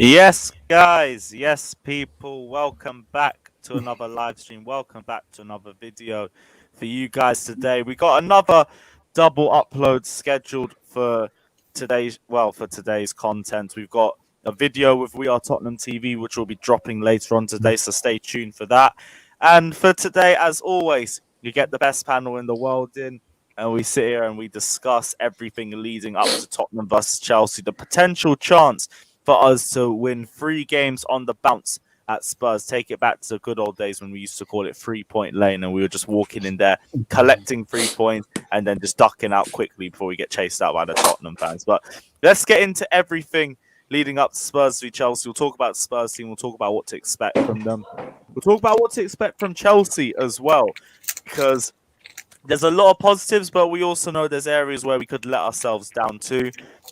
Yes, guys. Yes, people. Welcome back to another live stream. Welcome back to another video for you guys today. We got another double upload scheduled for today's content. We've got a video with We Are Tottenham TV, which will be dropping later on today, so stay tuned for that. And for today, as always, you get the best panel in the world in, and we sit here and we discuss everything leading up to Tottenham versus Chelsea, the potential chance for us to win 3 games on the bounce at Spurs. Take it back to the good old days when we used to call it 3-point lane, and we were just walking in there, collecting 3 points, and then just ducking out quickly before we get chased out by the Tottenham fans. But let's get into everything leading up to Spurs v Chelsea. We'll talk about the Spurs team. We'll talk about what to expect from them. We'll talk about what to expect from Chelsea as well, because there's a lot of positives, but we also know there's areas where we could let ourselves down too.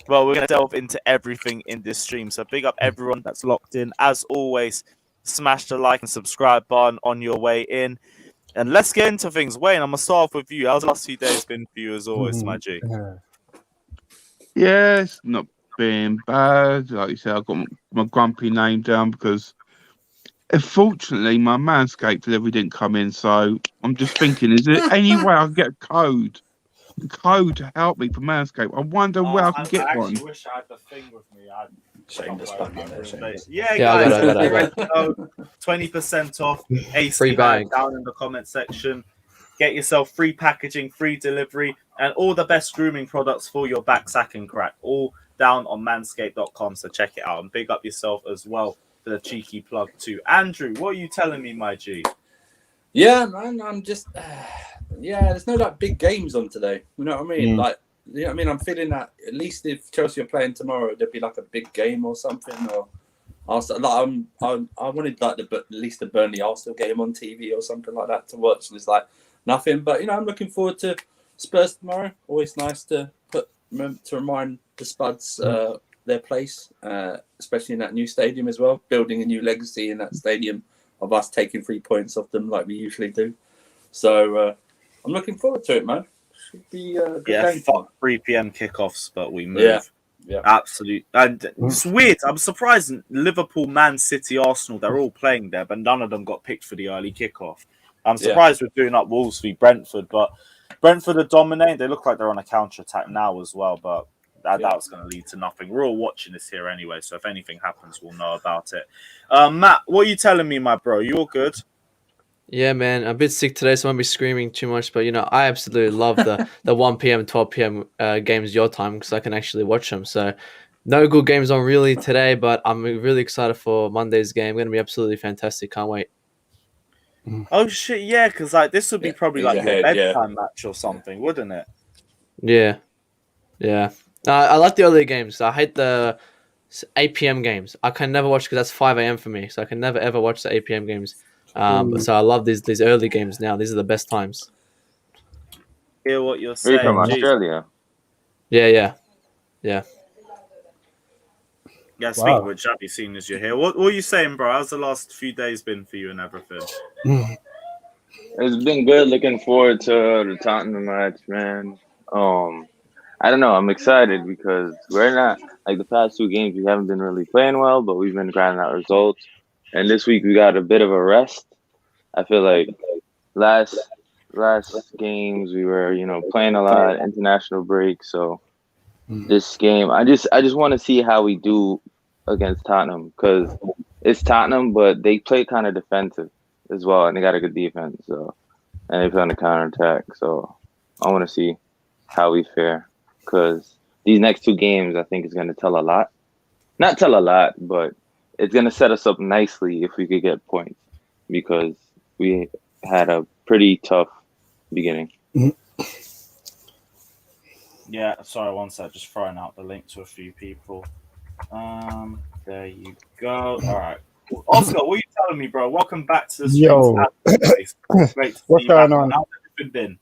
Well, we're going to delve into everything in this stream. So big up everyone that's locked in. As always, smash the like and subscribe button on your way in. And let's get into things. Wayne, I'm going to start off with you. How's the last few days been for you as always, my G? Yeah, it's not been bad. Like you said, I've got my grumpy name down because unfortunately my Manscaped delivery didn't come in. So I'm just thinking, is there any way I can get a code to help me for Manscaped? I wonder where I can get one. I wish I had the thing with me. Shameless back on there. Yeah, Yeah, guys, I got it. 20% off. AC Free bag. down in the comment section. Get yourself free packaging, free delivery, and all the best grooming products for your back, sack, and crack. All down on manscaped.com. So check it out and big up yourself as well for the cheeky plug too. Andrew, what are you telling me, my G? Yeah, man, I'm just there's no like big games on today. You know what I mean? Like, you know what I mean? I'm feeling that at least if Chelsea are playing tomorrow, there'd be like a big game or something. Or I wanted like at least the Burnley Arsenal game on TV or something like that to watch. And it's like nothing. But I'm looking forward to Spurs tomorrow. Always nice to remind the Spuds their place, especially in that new stadium as well. Building a new legacy in that stadium of us taking 3 points off them like we usually do. So I'm looking forward to it, man. Should be a good game. Fuck 3 p.m. kickoffs, but we move. Yeah. Absolutely. And it's weird. I'm surprised Liverpool, Man City, Arsenal, they're all playing there, but none of them got picked for the early kickoff. I'm surprised we're doing up Wolves v Brentford, but Brentford are dominating. They look like they're on a counter-attack now as well, but that was going to lead to nothing. We're all watching this here anyway, so if anything happens, we'll know about it. Matt, what are you telling me, my bro? You all good? Yeah, man. I'm a bit sick today, so I won't be screaming too much. But, I absolutely love the 1 p.m., 12 p.m. Games your time because I can actually watch them. So no good games on really today, but I'm really excited for Monday's game. Going to be absolutely fantastic. Can't wait. Oh, shit, yeah, because this would be probably like your bedtime match or something, wouldn't it? Yeah. I like the early games. I hate the 8 p.m. games. I can never watch because that's 5 a.m. for me. So I can never, ever watch the 8 p.m. games. So I love these early games now. These are the best times. Hear what you're saying. Are you from Australia? Yeah. Yeah, speaking of which, happy seeing as you're here. What are you saying, bro? How's the last few days been for you and everything? It's been good. Looking forward to the Tottenham match, man. I don't know. I'm excited because we're not like the past 2 games. We haven't been really playing well, but we've been grinding out results. And this week we got a bit of a rest. I feel like last games we were, playing a lot, international break. So this game, I just want to see how we do against Tottenham because it's Tottenham, but they play kind of defensive as well, and they got a good defense. So, and they play on the counterattack. So I want to see how we fare because these next 2 games I think is going to tell a lot. Not tell a lot, but it's going to set us up nicely if we could get points because we had a pretty tough beginning. Yeah, sorry, one sec. Just throwing out the link to a few people. There you go. All right. Oscar, what are you telling me, bro? Welcome back to the stream. Yo. Great to What's see going you on? How's everything been?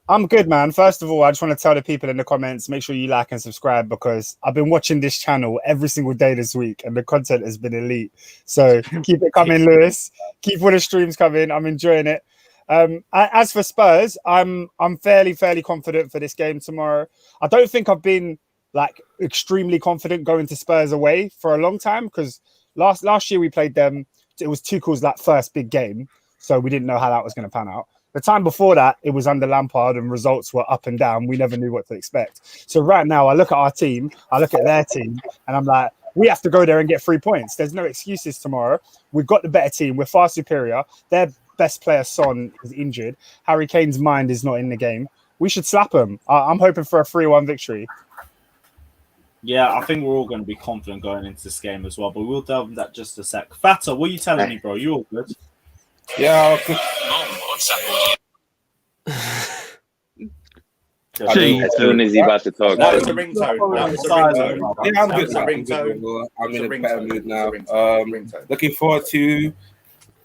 I'm good, man. First of all, I just want to tell the people in the comments, make sure you like and subscribe because I've been watching this channel every single day this week and the content has been elite. So keep it coming, Lewis. Keep all the streams coming. I'm enjoying it. As for Spurs, I'm fairly confident for this game tomorrow. I don't think I've been like extremely confident going to Spurs away for a long time because Last year we played them. It was Tuchel's like first big game, so we didn't know how that was going to pan out. The time before that, it was under Lampard, and results were up and down. We never knew what to expect. So right now, I look at our team, I look at their team, and I'm like, we have to go there and get 3 points. There's no excuses tomorrow. We've got the better team. We're far superior. Their best player, Son, is injured. Harry Kane's mind is not in the game. We should slap them. I'm hoping for a 3-1 victory. Yeah, I think we're all going to be confident going into this game as well, but we'll delve into that just a sec. Fata, what are you telling me, bro? You all good? Yeah, As soon as he about to talk. That was a ringtone. That was a ringtone. yeah, I'm good. That was a I'm ringtone. good. I'm It's in a a better ringtone. mood It's now. a ringtone. Looking forward to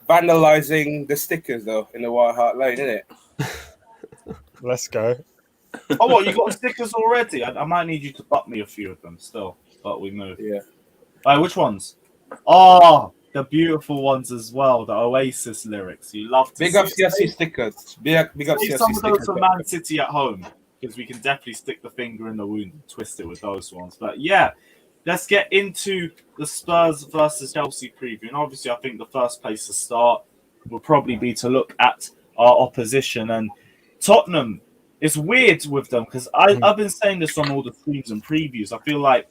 vandalizing the stickers though in the White Hart Lane, innit? Let's go. Oh, what? You got stickers already? I might need you to butt me a few of them still, but we move. Yeah. Which ones? Oh, the beautiful ones as well. The Oasis lyrics. You love to Big see up it. CSC stickers. Big up Save CSC some of those stickers. for Man City at home, because we can definitely stick the finger in the wound and twist it with those ones. But yeah, let's get into the Spurs versus Chelsea preview. And obviously, I think the first place to start will probably be to look at our opposition. And Tottenham, it's weird with them because I've been saying this on all the streams and previews. I feel like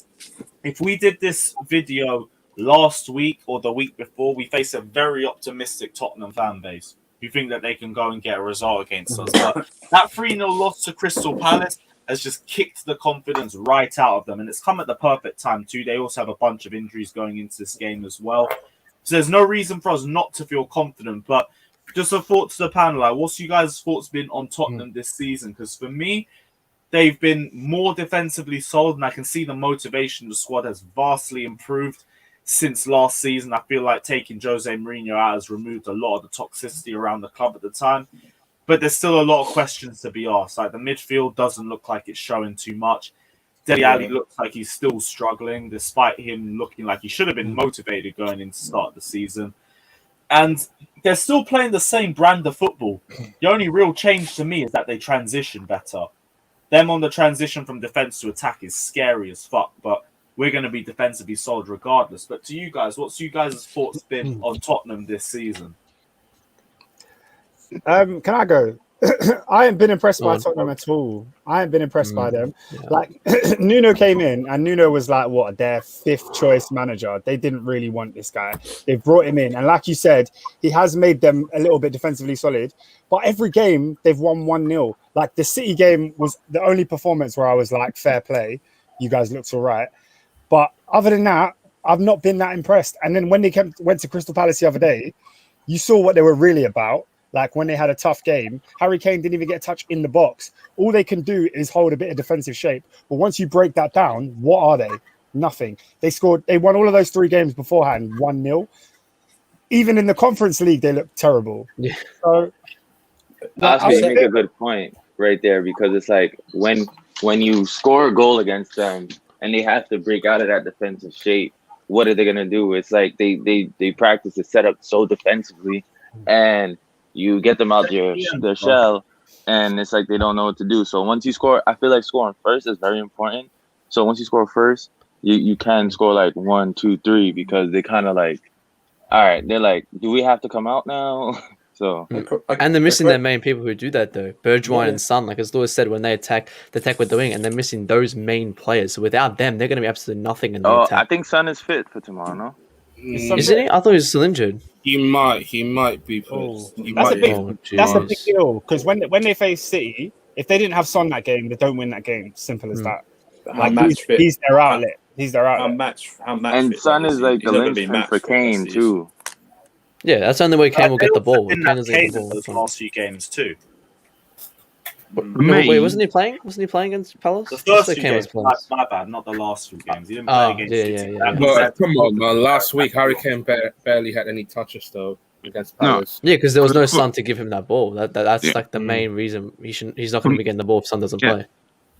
if we did this video last week or the week before, we face a very optimistic Tottenham fan base. You think that they can go and get a result against us. But that 3-0 loss to Crystal Palace has just kicked the confidence right out of them. And it's come at the perfect time too. They also have a bunch of injuries going into this game as well. So there's no reason for us not to feel confident. But just a thought to the panel, like, what's you guys' thoughts been on Tottenham this season? Because for me, they've been more defensively solid, and I can see the motivation of the squad has vastly improved since last season. I feel like taking Jose Mourinho out has removed a lot of the toxicity around the club at the time. But there's still a lot of questions to be asked. Like, the midfield doesn't look like it's showing too much. Dele Alli looks like he's still struggling, despite him looking like he should have been motivated going into the start of the season. And they're still playing the same brand of football. The only real change to me is that they transition better. Them on the transition from defense to attack is scary as fuck, but we're going to be defensively solid regardless. But to you guys, what's you guys' thoughts been on Tottenham this season? Can I go? I haven't been impressed by Tottenham at all. I haven't been impressed by them. Yeah. Like, Nuno came in, and Nuno was like, what, their 5th choice manager. They didn't really want this guy. They brought him in, and like you said, he has made them a little bit defensively solid. But every game, they've won 1-0. Like, the City game was the only performance where I was like, fair play. You guys looked all right. But other than that, I've not been that impressed. And then when they went to Crystal Palace the other day, you saw what they were really about. Like, when they had a tough game, Harry Kane didn't even get a touch in the box. All they can do is hold a bit of defensive shape. But once you break that down, what are they? Nothing. They won all of those 3 games beforehand, 1-0. Even in the Conference League, they looked terrible. Yeah. So, Oscar, you make a good point right there, because it's like when you score a goal against them and they have to break out of that defensive shape, what are they gonna do? It's like they practice to set up so defensively, and you get them out their shell, and it's like they don't know what to do. So once you score, I feel like scoring first is very important. So once you score first, you can score like 1, 2, 3, because they kind of like, all right, they're like, do we have to come out now? So And they're missing their main people who do that though. Bergwijn and Son, like as Lewis said, when they attack with the wing, and they're missing those main players. So without them, they're going to be absolutely nothing in the I attack. think Son is fit for tomorrow, no? Isn't he? I thought he was still injured. He might be. Oh, He that's might a big, be. that's a big deal, because when they face City, if they didn't have Son that game, they don't win that game. Simple as that. How Like, he's their outlet. He's their How outlet. match And fit, Son is like he's the never been linchpin match for fit Kane this too. Yeah, that's the only way Kane will get the ball. In Kane that doesn't get cadence the ball. for the last few games too. For No, me, wait, wasn't he playing? Wasn't he playing against Palace? The I first thought few Kane was games, playing. my bad, not the last few games. He didn't play Oh, against yeah, City. yeah. That means But that- come on, man. Last week, Harry Kane barely had any touches though against No. Palace. Yeah, because there was no Son to give him that ball. That's Yeah. like the main reason he's not going to be getting the ball if Son doesn't Yeah. play.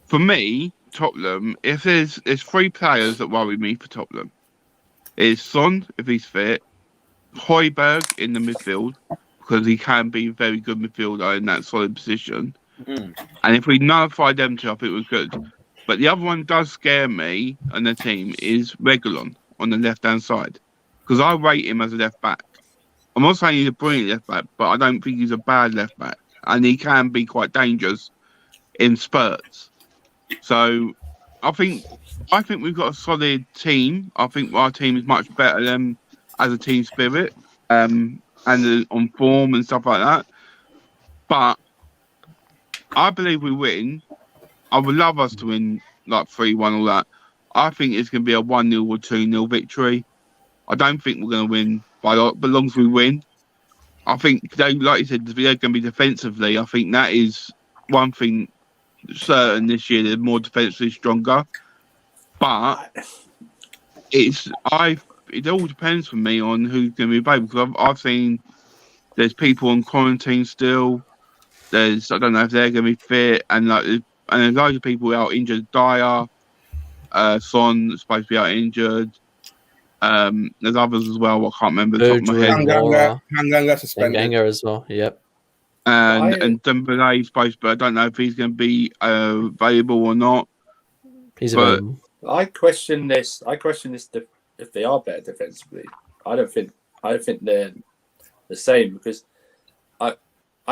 For me, Tottenham, if there's 3 players that worry me for Tottenham, is Son, if he's fit, Højbjerg in the midfield, because he can be a very good midfielder in that solid position. Mm. And if we nullify them two, I think we're good. But the other one does scare me on the team is Reguilon on the left-hand side, because I rate him as a left back. I'm not saying he's a brilliant left back, but I don't think he's a bad left back, and he can be quite dangerous in spurts. So I think we've got a solid team. I think our team is much better than as a team spirit, and on form and stuff like that. But I believe we win. I would love us to win like 3-1, all that. I think it's going to be a 1-0 or 2-0 victory. I don't think we're going to win by a lot, but as long as we win, I think they, like you said, they're going to be defensively. I think that is one thing certain this year. They're more defensively stronger, but it all depends for me on who's going to be available. Because I've seen there's people on quarantine still. I don't know if they're going to be fit, and there's loads of people out injured. Dyer, Son's supposed to be out injured. There's others as well. I can't remember the top of my head. Tanganga suspended. Tanganga as well. Yep. And Dembele's supposed, but I don't know if he's going to be available or not. He's available. I question this. If they are better defensively. I don't think they're the same, because I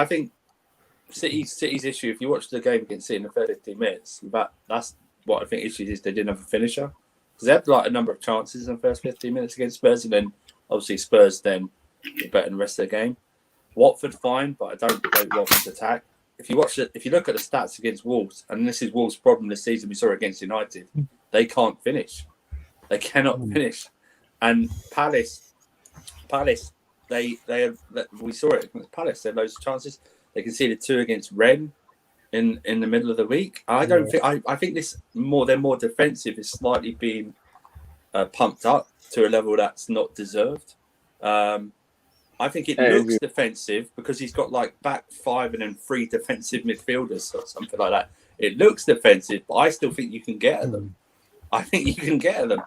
think City's issue. If you watch the game against City in the first 15 minutes, that's what I think issue is. They didn't have a finisher, because they had like a number of chances in the first 15 minutes against Spurs, and then obviously Spurs then were better in the rest of the game. Watford fine, but I don't rate Watford's attack. If you look at the stats against Wolves, and this is Wolves' problem this season, we saw it against United, they can't finish. They cannot finish. And Palace, we saw it against Palace. They had loads of chances. They conceded 2 against Rennes in the middle of the week. I think they're more defensive. Is slightly being pumped up to a level that's not deserved. I think it looks defensive because he's got like back 5 and then 3 defensive midfielders or something like that. It looks defensive, but I still think you can get at them. I think you can get at them,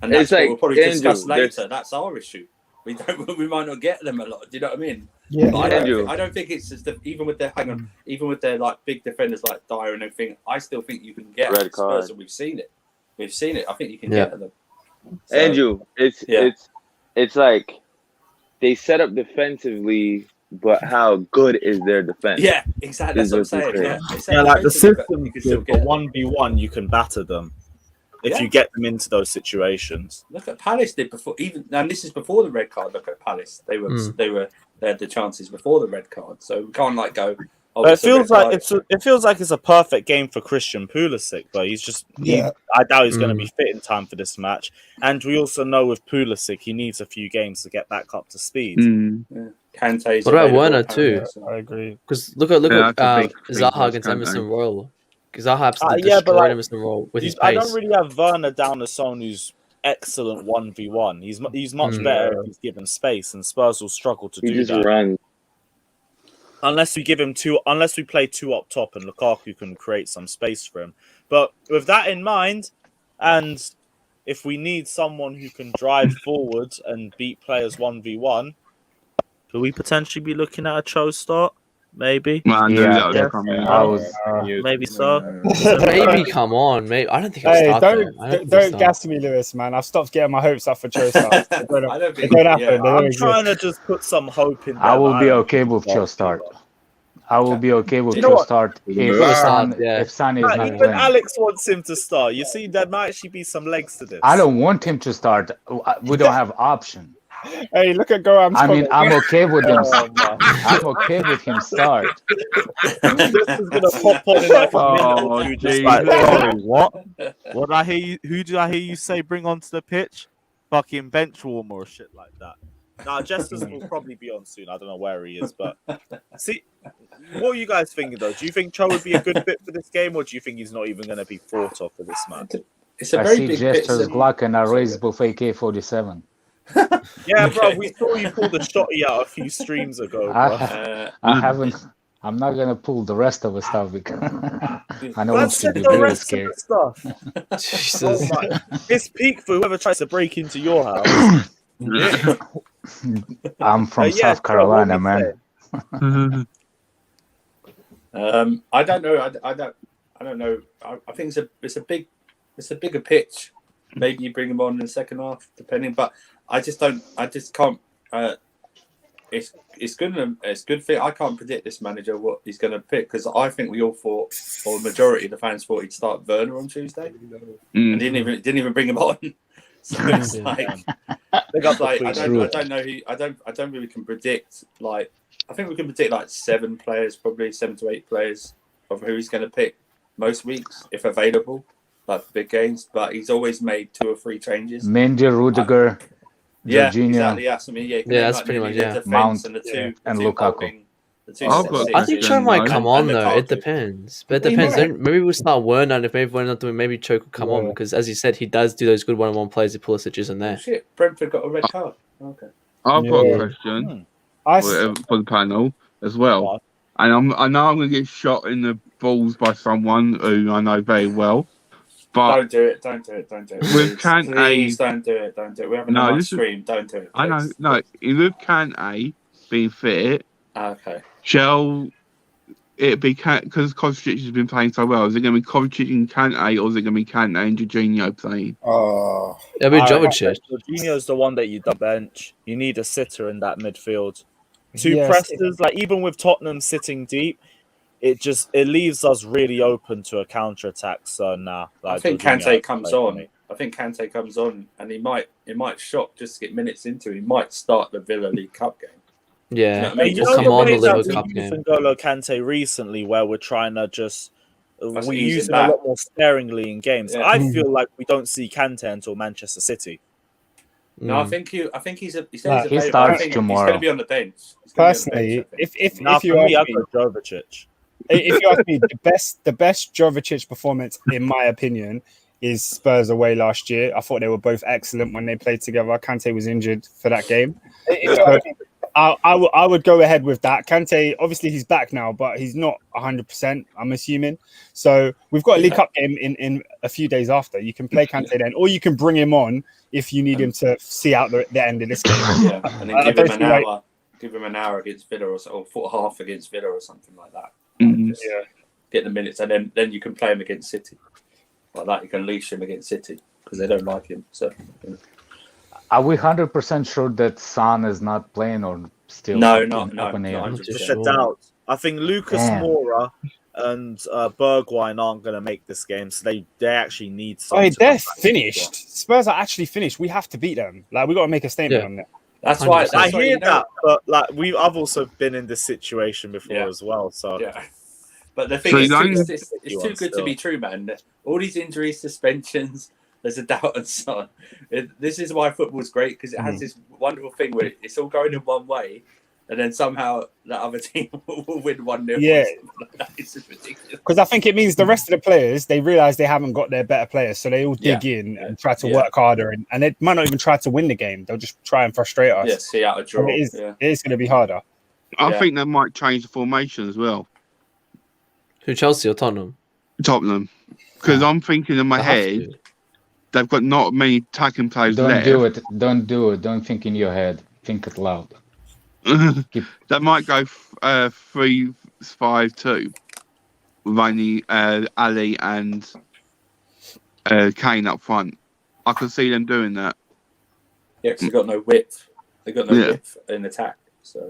and that's what we'll probably discuss later. That's our issue. We might not get them a lot. Do you know what I mean? Yeah. But I don't think it's just even with their like big defenders like Dyer and everything. I still think you can get at Spurs, and we've seen it. I think you can get at them. So, Andrew, it's like they set up defensively, but how good is their defense? Yeah, exactly. That's what I'm saying. Yeah, like the system for 1v1, you can batter them if you get them into those situations. Look at Palace did before, and this is before the red card. Look at Palace; they had the chances before the red card, so we can't like go. Oh, it feels like it's a perfect game for Christian Pulisic, but I doubt he's going to be fit in time for this match. And we also know with Pulisic, he needs a few games to get back up to speed. Kante's what about Werner too? I agree. Because look at Zaha against Emerson Royal. Because Zaha absolutely destroyed Emerson Royal with his pace. I don't really have Werner down as someone who's excellent 1v1. He's much better if he's given space, and Spurs will struggle to do that. Runs. Unless we play 2 up top and Lukaku can create some space for him. But with that in mind, and if we need someone who can drive forward and beat players 1v1, could we potentially be looking at a Cho start? Maybe. Maybe so. Maybe come on, maybe. I don't think Hey, I'll don't gas me, Lewis, man. I've stopped getting my hopes up for Cho start. It don't happen. I'm trying to just put some hope in there. I will be okay with Cho start. I will be okay with Cho start if Son is not even playing. Alex wants him to start. You see, there might actually be some legs to this. I don't want him to start. We don't have option. Hey, look at Goram's comment. I'm okay with him. I'm okay with him start. This is gonna pop on in like a minute or two. Just like, what? What I hear you? Who do I hear you say bring onto the pitch? Fucking bench warmer or shit like that. Now, Jesters will probably be on soon. I don't know where he is, but see, what are you guys thinking though? Do you think Cho would be a good fit for this game, or do you think he's not even going to be thought of for this match? It's a I very see big Jester's Glock and I raise buff AK-47. Yeah, bro, we saw you pull the shotty out a few streams ago, bro. I haven't. I'm not gonna pull the rest of the stuff because I know Let's to get be the really rest scared. of the stuff. Jesus. Oh my. It's peak for whoever tries to break into your house. I'm from South Carolina, man. I don't know. I don't know. I think it's a bigger pitch. Maybe you bring him on in the second half, depending. But I just can't. It's good. It's good thing I can't predict this manager what he's going to pick, because I think we all thought, or the majority of the fans thought, he'd start Werner on Tuesday, and didn't even bring him on. So it's like, I don't know who. I don't really can predict. Like, I think we can predict like 7 players, probably 7 to 8 players of who he's going to pick most weeks if available, like for big games. But he's always made 2 or 3 changes. Mendy, Rudiger, Jorginho. Exactly. That's what I mean. Yeah, that's like pretty much the Mount and the two and the two Lukaku. holding, the two I've got a I think question, Cho might though. come on And though. It Lukaku. depends, but it depends. Then maybe we'll start Werner, and if maybe we're not doing, maybe Cho could come on, because as you said, he does do those good one-on-one plays if Pulisic isn't there. Shit, Brentford got a red card. Okay. I've got Yeah. a question I for the panel as well. And I know I'm going to get shot in the balls by someone who I know very well. But Don't do it. Don't do it. Don't do it. with Please don't do it. Don't do it. We're having a nice stream. Don't do it. I know. Please. No, with Kante being fit, Okay. shall it be because Kovacic has been playing so well? Is it going to be Kovacic and Kante, or is it going to be Kante and Jorginho playing? Oh, It'll be Jovic. Jorginho's the one that you don't bench. You need a sitter in that midfield. 2 Yes. presses, like even with Tottenham sitting deep, it leaves us really open to a counter attack. So now, I think Kante comes on. I think Kante comes on, and it might shock just to get minutes into. He might start the Villa League Cup game. Yeah, I mean, just come on the Liverpool Cup Cup game. game. N'Golo Kante recently, where we're trying to just we ease use him him a back. lot more sparingly in games. Yeah. I feel like we don't see Kante until Manchester City. No, I think he's He available. starts I think tomorrow. He's going to be on the bench. personally, if Now, you for me, ask I'd me, go Jovic. if you ask me, the best Jovic performance, in my opinion, is Spurs away last year. I thought they were both excellent when they played together. Kante was injured for that game. I would go ahead with that. Kante, obviously, he's back now, but he's not 100%, I'm assuming. So we've got a League Cup game in a few days after. You can play Kante then, or you can bring him on if you need him to see out the end of this game. Yeah, and then give him an hour. Give him an hour against Villa, or half against Villa, or something like that. Just get the minutes, and then you can play him against City. Like that, you can leash him against City because they don't like him. So, Are we 100% sure that Son is not playing, or still? No, up in the air? Just a doubt. I think Lucas Moura and Bergwijn aren't going to make this game, so they actually need something. They're finished. Spurs are actually finished. We have to beat them. Like, we got to make a statement on that. That's why I hear that, but like I've also been in this situation before as well. So but the thing is, it's too good to be true, man. All these injuries, suspensions, there's a doubt and so on. This is why football's great, because it has this wonderful thing where it's all going in one way, and then somehow the other team will win 1-0. Yeah, it's ridiculous. Because I think it means the rest of the players, they realize they haven't got their better players, so they all dig in and try to work harder, and they might not even try to win the game. They'll just try and frustrate us. Yeah, see out a draw. It is going to be harder. I think they might change the formation as well. Who, Chelsea or Tottenham? Tottenham, because I'm thinking in my head, they've got not many attacking players left. Don't do it. Don't think in your head. Think it loud. That might go 3-5-2. With only Ali and Kane up front. I can see them doing that. Yeah, because they've got no width. They've got no width in attack, so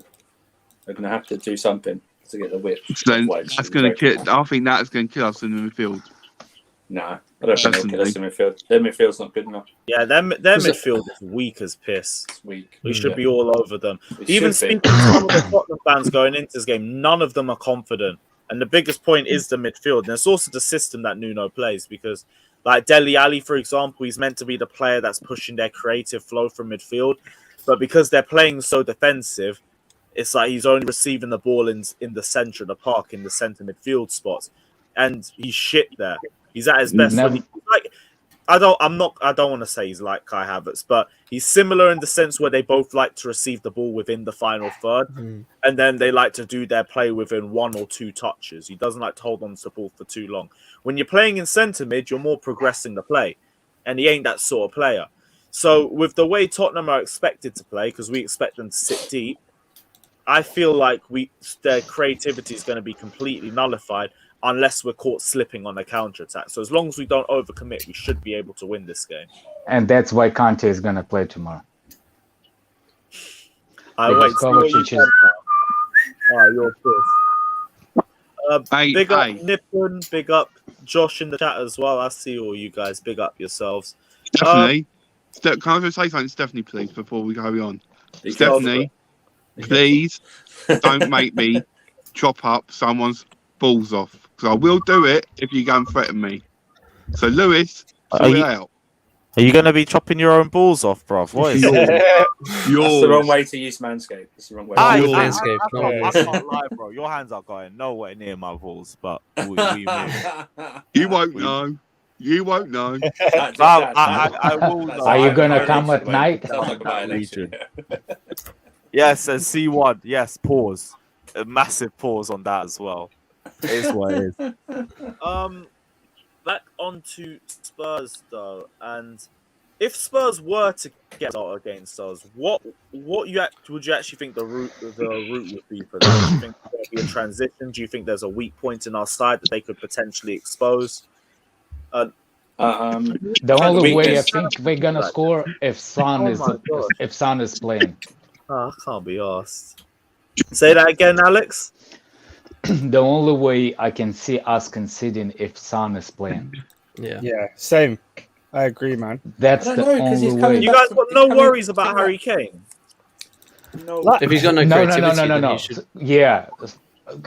they're going to have to do something to get the width. So that's going to kill. I think that's going to kill us in the midfield. No, I don't think they'll kill us in midfield. Their midfield's not good enough. Yeah, their midfield is weak as piss. It's weak. We should be all over them. Even speaking to some of the Tottenham fans going into this game, none of them are confident. And the biggest point is the midfield. And it's also the system that Nuno plays, because like Dele Alli, for example, he's meant to be the player that's pushing their creative flow from midfield. But because they're playing so defensive, it's like he's only receiving the ball in the centre of the park, in the centre midfield spots. And he's shit there. He's at his best when I don't want to say he's like Kai Havertz, but he's similar in the sense where they both like to receive the ball within the final third, and then they like to do their play within 1 or 2 touches. He doesn't like to hold on to the ball for too long. When you're playing in centre mid, you're more progressing the play, and he ain't that sort of player. So with the way Tottenham are expected to play, because we expect them to sit deep, I feel like their creativity is going to be completely nullified unless we're caught slipping on a counter-attack. So as long as we don't overcommit, we should be able to win this game. And that's why Kante is going to play tomorrow. Because wait. See what you Kovacic said is. now. All right, you're first. Hey, Big up hey, Nippon, big up Josh in the chat as well. I see all you guys. Big up yourselves. Stephanie. Can I just say something, Stephanie, please, before we carry on? Be careful. Stephanie, Be careful. please don't make me chop up someone's balls off. Because I will do it if you go and threaten me. So, Lewis, Are sort it you- out. Are you gonna be chopping your own balls off, bruv? What is it? That's the wrong Yours. way to use Manscaped. That's the wrong way. I, to Yours. use I, I, Manscaped, I, not can't, I yours. can't lie, bro. Your hands are going nowhere near my balls, but we move. You won't know. You won't know. I will know. Are you I gonna know. come at night? Sounds like a by-election. Yes, and C1. Yes, pause. A massive pause on that as well. It is what it is. Back onto Spurs though, and if Spurs were to get out against us, what would you actually think the route would be for them? Do you think there would be a transition? Do you think there's a weak point in our side that they could potentially expose? The only way I weakness. think we're gonna score if Son Oh my gosh. is playing. Oh, I can't be asked. Say that again, Alex. The only way I can see us conceding if Son is playing. Yeah, same. I agree, man. That's I the don't know, 'cause he's only coming way. You back guys got no worries about Harry Kane. No. Like- If he's got no No, creativity, then no. he should. Yeah,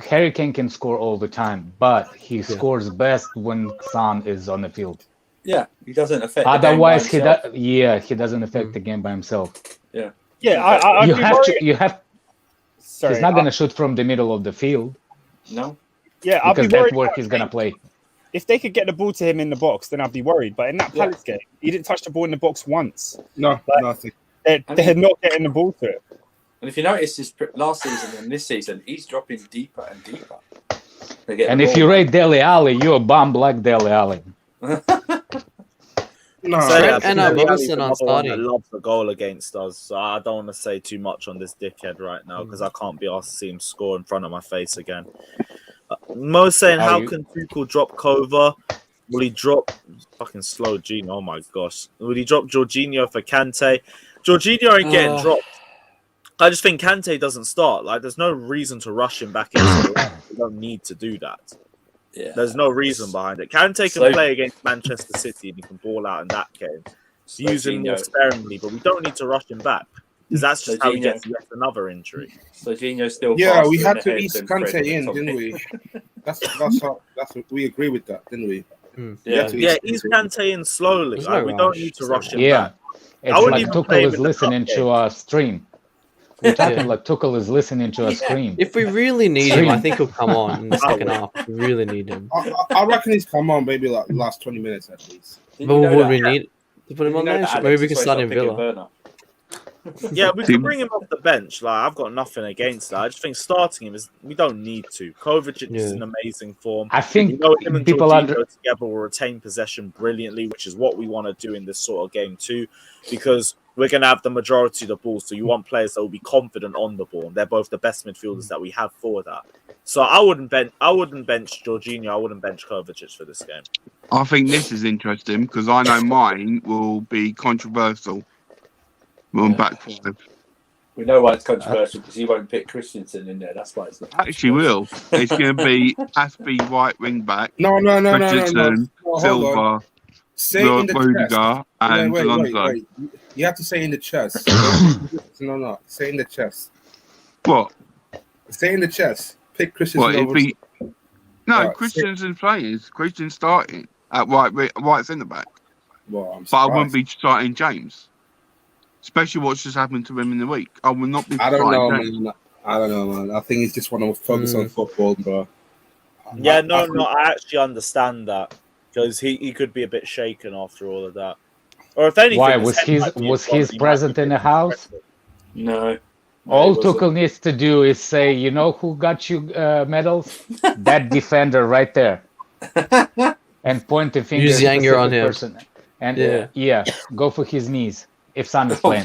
Harry Kane can score all the time, but he scores best when Son is on the field. Yeah, he doesn't affect. Otherwise, the game by himself. he doesn't affect the game by himself. Yeah, I'd You be have worried. to. You have. Sorry, He's not gonna shoot from the middle of the field No. yeah, I'd be because that's worried. where he's gonna play. If they could get the ball to him in the box, then I'd be worried. But in that Palace game, he didn't touch the ball in the box once. No, Like- nothing. They're not getting the ball to it. And if you notice, his last season and this season, he's dropping deeper and deeper. They get And the if you rate Dele Alli, you're a bum like Dele Alli. No, So, Trent yeah, and Dele Robertson Alli's are another one starting. that loves the goal against us, so I don't want to say too much on this dickhead right now because I can't be asked to see him score in front of my face again. Mo's saying, Are how you- can Tuchel drop Kova? Will he drop fucking slow Gino? Oh my gosh. Will he drop Jorginho for Kante? Jorginho ain't getting dropped. I just think Kante doesn't start. Like, there's no reason to rush him back into the line. We don't need to do that. Yeah. There's no reason behind it. Kante can So- play against Manchester City and he can ball out in that game. So Use him more Gino- sparingly, but we don't need to rush him back because that's just So how he Gino- gets yet another injury. So Gino's still. Yeah, faster we in had the to head ease than Kante Fred in, and didn't Tommy. we? That's we agree with that, didn't we? Yeah. had to Yeah, ease he's Kante. Kante in slowly. There's Like, no we don't rush. need to There's no rush him Yeah, back. it's wouldn't like even play Tuchel him is in the listening cup to game. a stream. We're talking like Tuchel is listening to a scream. If we really need him, I think he'll come on in the I second will. half. We really need him. I reckon he's come on maybe like last 20 minutes at least. Did But you know would that? we need to put him Did you on know there? that Maybe Alex we can is start always in picking Villa. Werner? Yeah, we can bring him off the bench. Like, I've got nothing against that. I just think starting him is we don't need to. Kovacic is in amazing form. I You think know, him and people Jorginho together will retain possession brilliantly, which is what we want to do in this sort of game too, because we're going to have the majority of the ball. So you want players that will be confident on the ball. And they're both the best midfielders that we have for that. So I wouldn't bench Jorginho. I wouldn't bench Kovacic for this game. I think this is interesting because I know mine will be controversial. We're on back five. We know why it's controversial because he won't pick Christensen in there. That's why it's not. Actually, will. It's going to be Aspie right wing back, No. Christensen, Hold on. Silva, Say it in the chest. Rudiger, and Wait. Alonso. You have to say in the chest. No. Say in the chest. What? Say in the chest. Pick Christensen What? If over. he... No, Right, Christensen's playing. Christian's starting at right centre back. Well, I'm But I wouldn't surprised. be starting James. Especially what's just happened to him in the week. I will not be I don't starting know, James. man. I don't know, man. I think he's just want to focus on football, bro. Yeah, I actually understand that because he could be a bit shaken after all of that. Or if anything, Why his head might be was involved, his he might present be in the house? No. All he wasn't. Tuchel needs to do is say, you know who got you medals? That defender right there, and point the finger Use the at anger on specific him. person. And Yeah. go for his knees if Son is playing.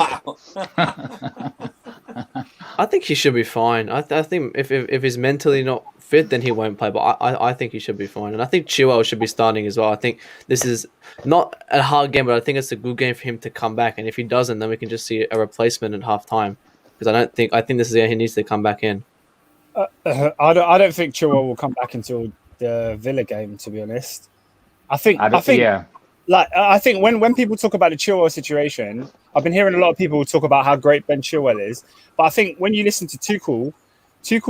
I think he should be fine. I think if he's mentally not fit, then he won't play. But I think he should be fine. And I think Chilwell should be starting as well. I think this is not a hard game, but I think it's a good game for him to come back. And if he doesn't, then we can just see a replacement at half time. because I think this is the year he needs to come back in. I don't think Chilwell will come back until the Villa game. To be honest, I think yeah. I think when people talk about the Chilwell situation, I've been hearing a lot of people talk about how great Ben Chilwell is, but I think when you listen to Tuchel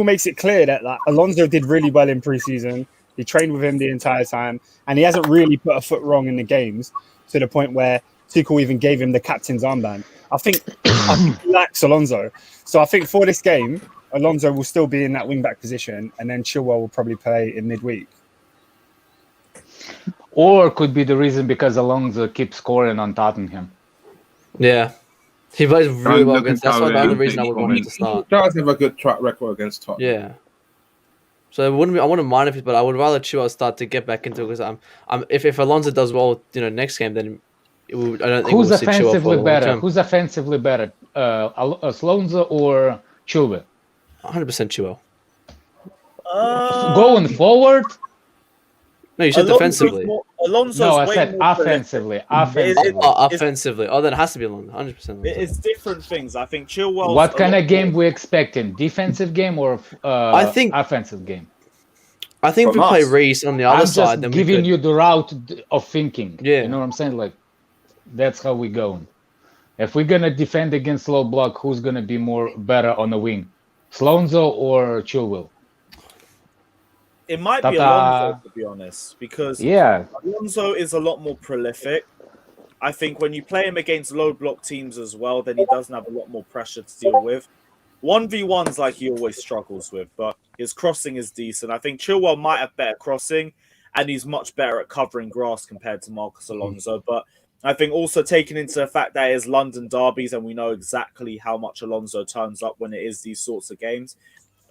makes it clear that like Alonso did really well in preseason. He trained with him the entire time, and he hasn't really put a foot wrong in the games to the point where Tuchel even gave him the captain's armband. I think he lacks Alonso, so I think for this game, Alonso will still be in that wing back position, and then Chilwell will probably play in midweek. Or could be the reason because Alonso keeps scoring on Tottenham. Yeah, he plays really well look against. at That's why the how only they reason I would want him to He start. does have a good track record against Tottenham. Yeah. So it wouldn't be. I wouldn't mind if, but I would rather Chilwell start to get back into it because if Alonso does well, next game, then I don't think Who's we'll see Chilwell for offensively the long better? term. Who's offensively better? Alonso or Chilwell? 100% Chilwell. Going forward? No, you said defensively. Alonso's No, I way said more offensively. Offensively. Oh, then it has to be Alonso. 100%. It's different things. I think Chilwell. What kind of game we expecting? Defensive game or I think offensive game? I think if we From play us. Reece on the I'm other just side, then giving you the route of thinking. Yeah. You know what I'm saying? Like, that's how we going. If we're gonna defend against low block, who's gonna be better on the wing? Slonzo or Chilwell? It might be Tata. Alonso, to be honest, because Yeah. Alonso is a lot more prolific. I think when you play him against low block teams as well, then he doesn't have a lot more pressure to deal with. 1v1's like he always struggles with, but his crossing is decent. I think Chilwell might have better crossing, and he's much better at covering grass compared to Marcus Alonso. But I think also taking into the fact that it is London derbies, and we know exactly how much Alonso turns up when it is these sorts of games,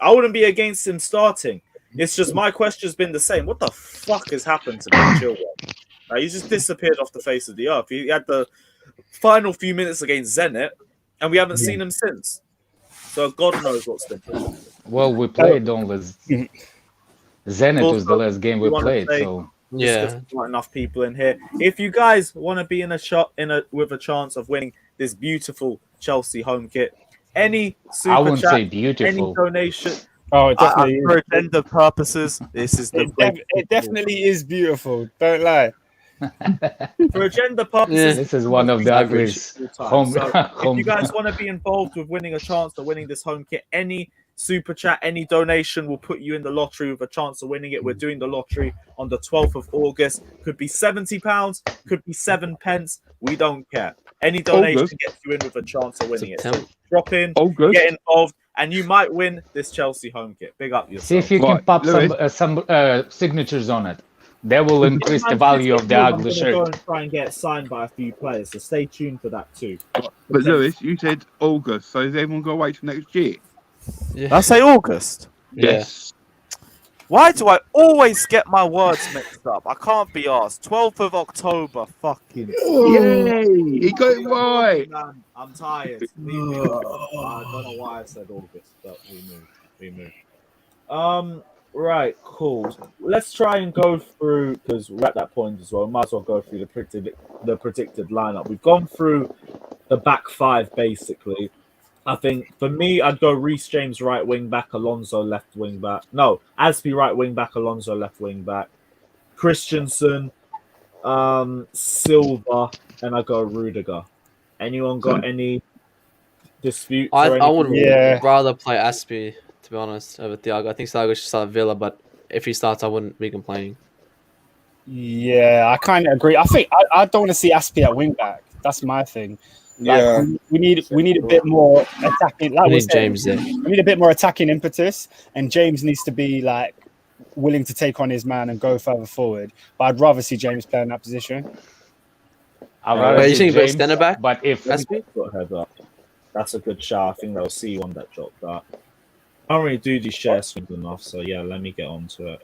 I wouldn't be against him starting. It's just my question's been the same. What the fuck has happened to Ben Chilwell? He's just disappeared off the face of the earth. He had the final few minutes against Zenit, and we haven't seen him since. So God knows what's been happening. Well, we played only Zenit was the last game we played. So yeah, not enough people in here. If you guys want to be in a shot with a chance of winning this beautiful Chelsea home kit, any super I wouldn't chat, say beautiful. any donation. Oh, it definitely For agenda purposes, this is the it definitely is beautiful. Don't lie. for agenda purposes. This is one of the ugliest home. So if you guys want to be involved with winning a chance of winning this home kit, any super chat, any donation will put you in the lottery with a chance of winning it. We're doing the lottery on the 12th of August. Could be £70, could be 7 pence. We don't care. Any donation gets you in with a chance of winning it. So drop in, get involved, and you might win this Chelsea home kit. Big up yourself. See if you can pop some signatures on it. That will increase the value of the ugly shirt. Go and try and get it signed by a few players, so stay tuned for that too. But Lewis, you said August, so is everyone going to wait till next year? Yeah. Did I say August? Yes. Why do I always get my words mixed up? I can't be asked. 12th of October, fucking. Yay! He got it right. Man, I'm tired. Leave me alone. I don't know why I said August, but we move. Right, cool. Let's try and go through, because we're at that point as well. Might as well go through the predicted lineup. We've gone through the back five basically. I think for me, I'd go Reece James right wing back, Alonso left wing back. No, Aspie right wing back, Alonso left wing back. Christensen, Silva, and I go Rudiger. Anyone got any disputes? I would rather play Aspie, to be honest, over Thiago. I think Thiago should start at Villa, but if he starts, I wouldn't be complaining. Yeah, I kind of agree. I think I don't want to see Aspie at wing back. That's my thing. Like, we need a bit more attacking. Like we need James there. We need a bit more attacking impetus, and James needs to be like willing to take on his man and go further forward. But I'd rather see James play in that position. I'd rather you see think James, centre back? but if got head up, that's a good shot. I think they'll see one that dropped that. I don't really do these share swings enough, so yeah, let me get onto it.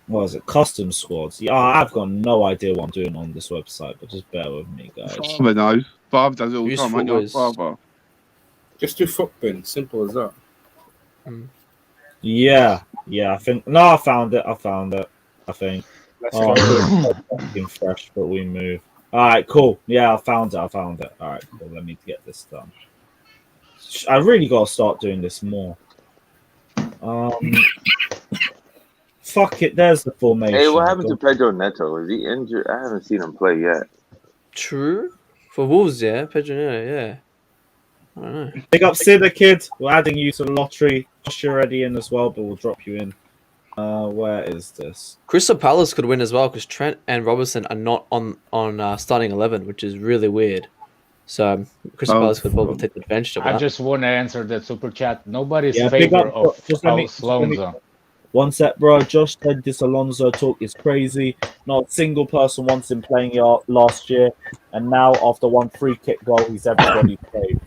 What is it? Custom squads. Yeah, I've got no idea what I'm doing on this website, but just bear with me, guys. Father knows. Father does it all the Use time. Ain't your footballs. father? Just do footbin. Simple as that. Yeah. I think. No, I found it. I think. Let's Oh, go. fucking fresh, but we move. All right, cool. Yeah, I found it. All right, cool. Let me get this done. I really got to start doing this more. Fuck it. There's the formation. Hey, what happened to Pedro Neto? Is he injured? I haven't seen him play yet. True. For Wolves, yeah. Pedro Neto, yeah. I don't know. Big up Sida, kid. We're adding you to the lottery. Josh, you're already in as well, but we'll drop you in. Where is this? Crystal Palace could win as well because Trent and Robertson are not on starting 11, which is really weird. So Crystal Palace could probably take advantage of that. I just want to answer that super chat. Nobody's Yeah, favor big up, of Alonso. One sec, bro. Josh said this Alonso talk is crazy. Not a single person wants him playing last year, and now after one free kick goal, he's everybody's fave.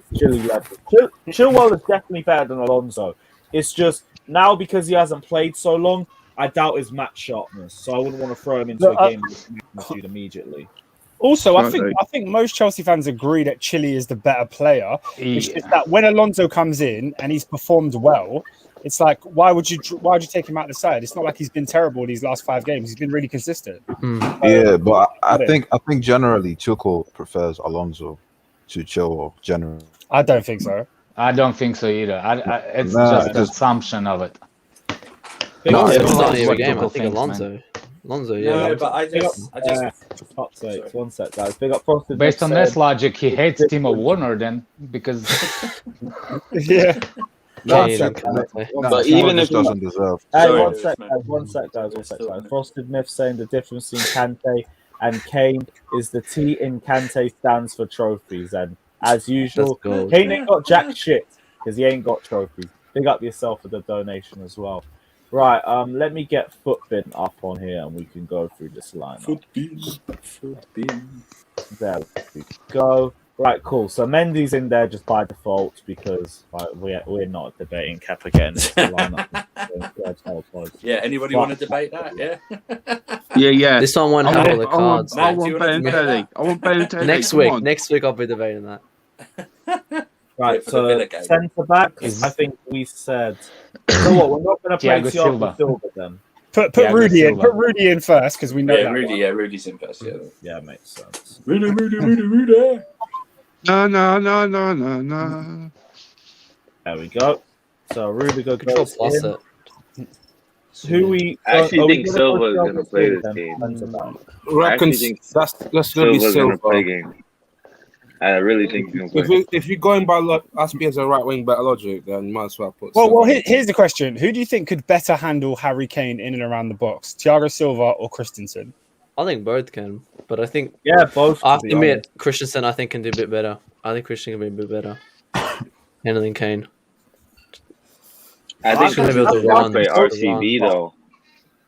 Chilwell is definitely better than Alonso. It's just now because he hasn't played so long, I doubt his match sharpness. So I wouldn't want to throw him into a game with magnitude immediately. Also, I think most Chelsea fans agree that Chile is the better player. It's just that when Alonso comes in and he's performed well, it's like why would you take him out the side? It's not like he's been terrible these last 5 games. He's been really consistent. Yeah, but I think generally Tuchel prefers Alonso to Chilwell. Generally, I don't think so. I don't think so either. It's just an assumption of it. Alonso's not every game. I think Alonso, yeah. No, but I just fuck's sake, one sec, guys. Big up Frosted. Based on this logic, he hates Timo Werner then because yeah. But even if doesn't deserve. One sec, guys. Frosted Myth saying the difference between Kante and Kane is the T in Kante stands for trophies, and as usual, Kane ain't got jack shit because he ain't got trophies. Big up yourself for the donation as well. Right, let me get Footbin up on here and we can go through this line. Footbin. There we go. Right, cool. So Mendy's in there just by default because we're not debating Kepa getting into the lineup. Yeah, anybody want to debate that? Yeah. Yeah. This one won't have all the cards. I want Balotelli. Next week I'll be debating that. Right, so centre back. I think we said. So what? We're not going to play Thiago Silva then. Put Rudy in. Put Rudy in first because we know that. Rudy's in first. Yeah, makes sense. Rudy. No. There we go. So Rudiger goes plus in. it. I actually think Silva is going to play this game. I actually think that's going to be Silva. Game. I really think he's going to play. If you're going by Aspie as a right wing back logic, then you might as well put. Well, here's the question: who do you think could better handle Harry Kane in and around the box, Thiago Silva or Christensen? I think both can, but I think both. I have to admit, Christensen I think can do a bit better. I think Christensen can be a bit better handling Kane. I think he'll play RCB though.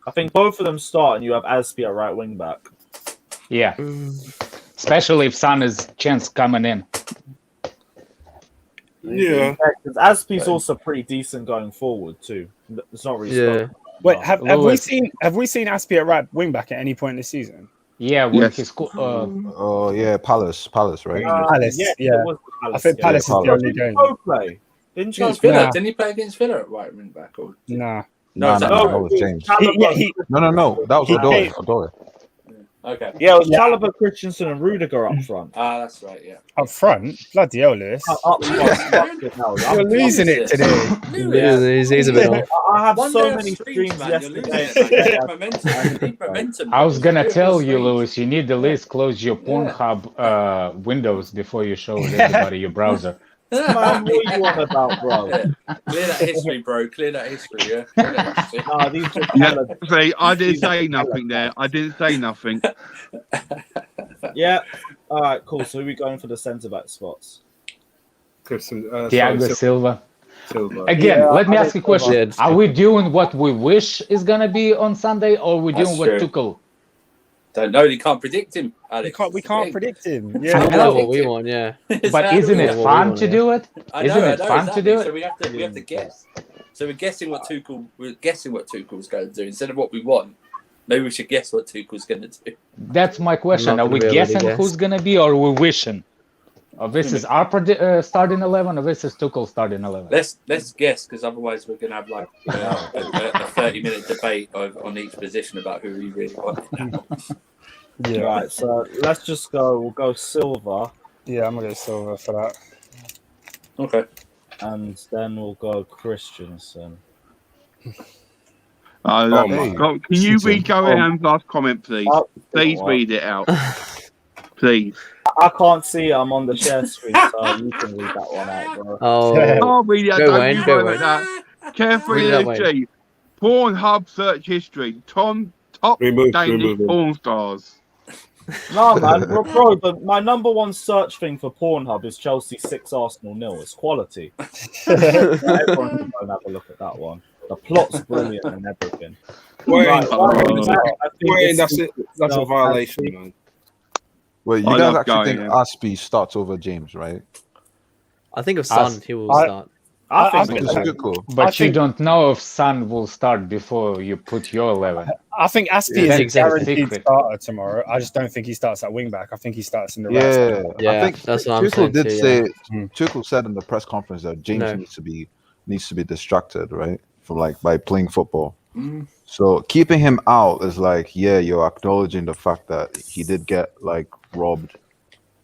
I think both of them start, and you have Aspie at right wing back. Yeah, especially if Son is chance coming in. Yeah, because Aspie's also pretty decent going forward too. It's not really. Yeah. Wait, have we seen Aspie at right wing back at any point this season? Yeah, with his Oh yeah, Palace, right? Palace, yeah. I think Palace is the only game. Didn't he play against Villa at right wing back? Or Nah. No, that was James. No, that was Odoi. Okay. Yeah, it was Chalobah, Christensen, and Rudiger up front. That's right. Yeah. Up front, bloody hell, Lewis. Up front. You're losing it today. He's a bit off. I have so many streams yesterday. I was gonna tell you, Lewis, you need to list close your Pornhub windows before you show everybody your browser. Man, what are you on about, bro? Clear that history, bro. Clear that history, yeah. Nah, these See, I didn't say nothing there. I didn't say nothing. Yeah. All right, cool. So we're going for the centre back spots. Thiago Silva. Again, let me ask you a question. Are we doing what we wish is gonna be on Sunday, or are we doing what Tuchel? Don't know. You can't predict him, Alex. We can't predict him. Yeah, I know what we want. Yeah, but isn't it fun to do it? Isn't it fun to do it? So we have to guess. So we're guessing what Tuchel's going to do instead of what we want. Maybe we should guess what Tuchel's going to do. That's my question. Are we guessing who's going to be, or are we wishing? Or this is our starting 11, or this is Tuchel's starting 11? Let's guess, because otherwise we're going to have like a 30-minute debate on each position about who we really want. Yeah. Right, so let's just go. We'll go Silva, Yeah, I'm gonna go Silver for that. Okay. and then we'll go Christensen. Oh my Hey, God. Can you read cheating. Gohan's last comment, please? Oh, Please what? read it out. Please. I can't see it. I'm on the share screen, so you can read that one out, bro. Oh, I'll read it out. Go, Don't Wayne, you go, worry about that. Carefully, Read it out, Wayne. LG. Pornhub search history. Top Danish Remove. porn stars. No, man, bro. My number one search thing for Pornhub is Chelsea 6, Arsenal 0. It's quality. Everyone should go and have a look at that one. The plot's brilliant and everything. Wayne, Right, I think Wayne, this that's is it. That's a itself violation, as man. Wait, you I guys love actually think Gohan. Aspie starts over James, right? I think of Son, he will I- start. I I think It's think- good call. But I you think- don't know if Son will start before you put your 11. I think Aspie Yeah, is a exactly. guaranteed Secret. starter tomorrow. I just don't think he starts at wing back. I think he starts in the right Yeah, side. Yeah, I think that's what I'm Tuchel saying did too, say yeah. Tuchel said in the press conference that James No. needs to be distracted, right? From by playing football. Mm. So keeping him out is like, yeah, you're acknowledging the fact that he did get robbed,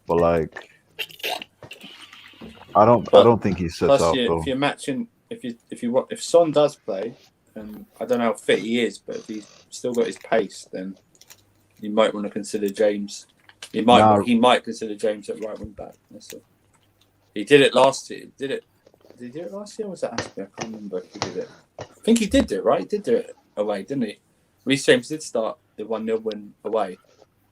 but I don't think he sits Plus, out if though. you're matching, if Son does play, and I don't know how fit he is, but if he's still got his pace, then you might want to consider James. He might consider James at right wing back. That's all. He did it last year. Did he do it last year? Or was that Aspie? I can't remember if he did it. I think he did do it, right? He did do it away, didn't he? Reece James did start the 1-0 win away.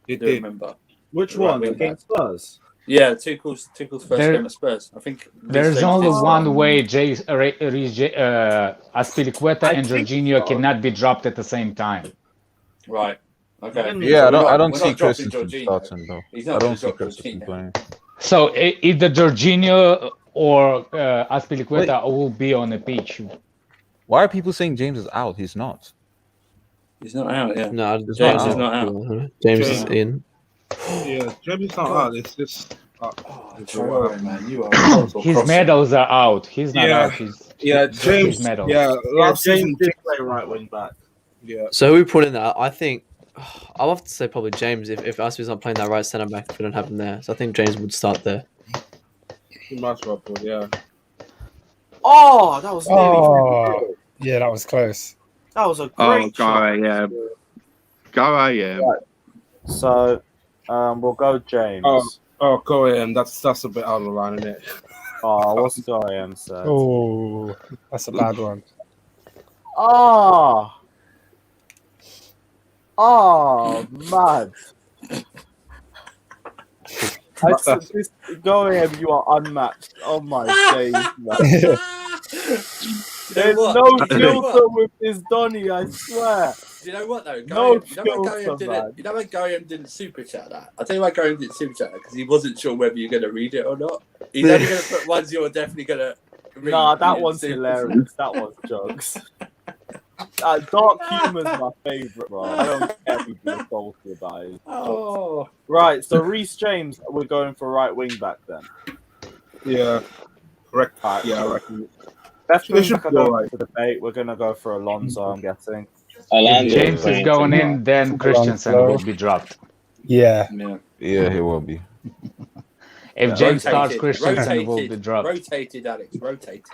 He I do did. remember. Which Right one wing against Spurs? Yeah, Tuchel's first There- game at Spurs. I think Reece There's James only did start. one way Aspilicueta I and think Jorginho so. cannot be dropped at the same time. Right. Okay. Yeah, So I don't we're see not dropping Christensen Jorginho. starting though. He's I not don't going to see drop Christensen Jorginho. playing. So either Jorginho or Aspilicueta will be on the pitch. Why are people saying James is out? He's not. He's not out, yeah. No, It's James not is out. not out. James is in. Yeah, James is not out. It's just. Sorry, man. You are a horrible His crosser. medals are out. He's not Yeah. out. He's Yeah, just James. his medals. Yeah, last James season. did play right wing back. Yeah. So who we put in there? I think I'll have to say probably James if Aspie's not playing that right centre back if we don't have him there. So I think James would start there. He might as well put, yeah. Oh, that was nearly. Oh, yeah, that was close. That was a Oh, great go shot. AM. Go AM. So, we'll go James. Oh, go ahead. That's a bit out of the line, isn't it? Oh, what's Graham said? Oh, that's a bad one. Oh, mad. I said this, Graham, you are unmatched. Oh my days, man. There's what? no You know what? filter with this Donny, I swear. Do you know what though? No You know when Graham filter, did man. it? You know when Graham didn't super chat that? I'll tell you why Graham didn't super chat that because he wasn't sure whether you're going to read it or not. He's only going to put ones you're definitely going to read. Nah, He that didn't one's super hilarious. That one's jokes. Dark humor's my favourite, bro. I don't care if people salty about it. Oh, Right, so Reece James, we're going for right wing back then. Yeah. Correct. Alright, Yeah, I reckon. left They wing should back, I be don't alright. think for debate. We're gonna go for Alonso, I'm guessing. Alonso James is playing going tomorrow. in, then Christensen will be dropped. Yeah. yeah. Yeah, he will be. If Yeah. James starts, Rotated, Christensen will be rotated, dropped. rotated, Alex, rotated.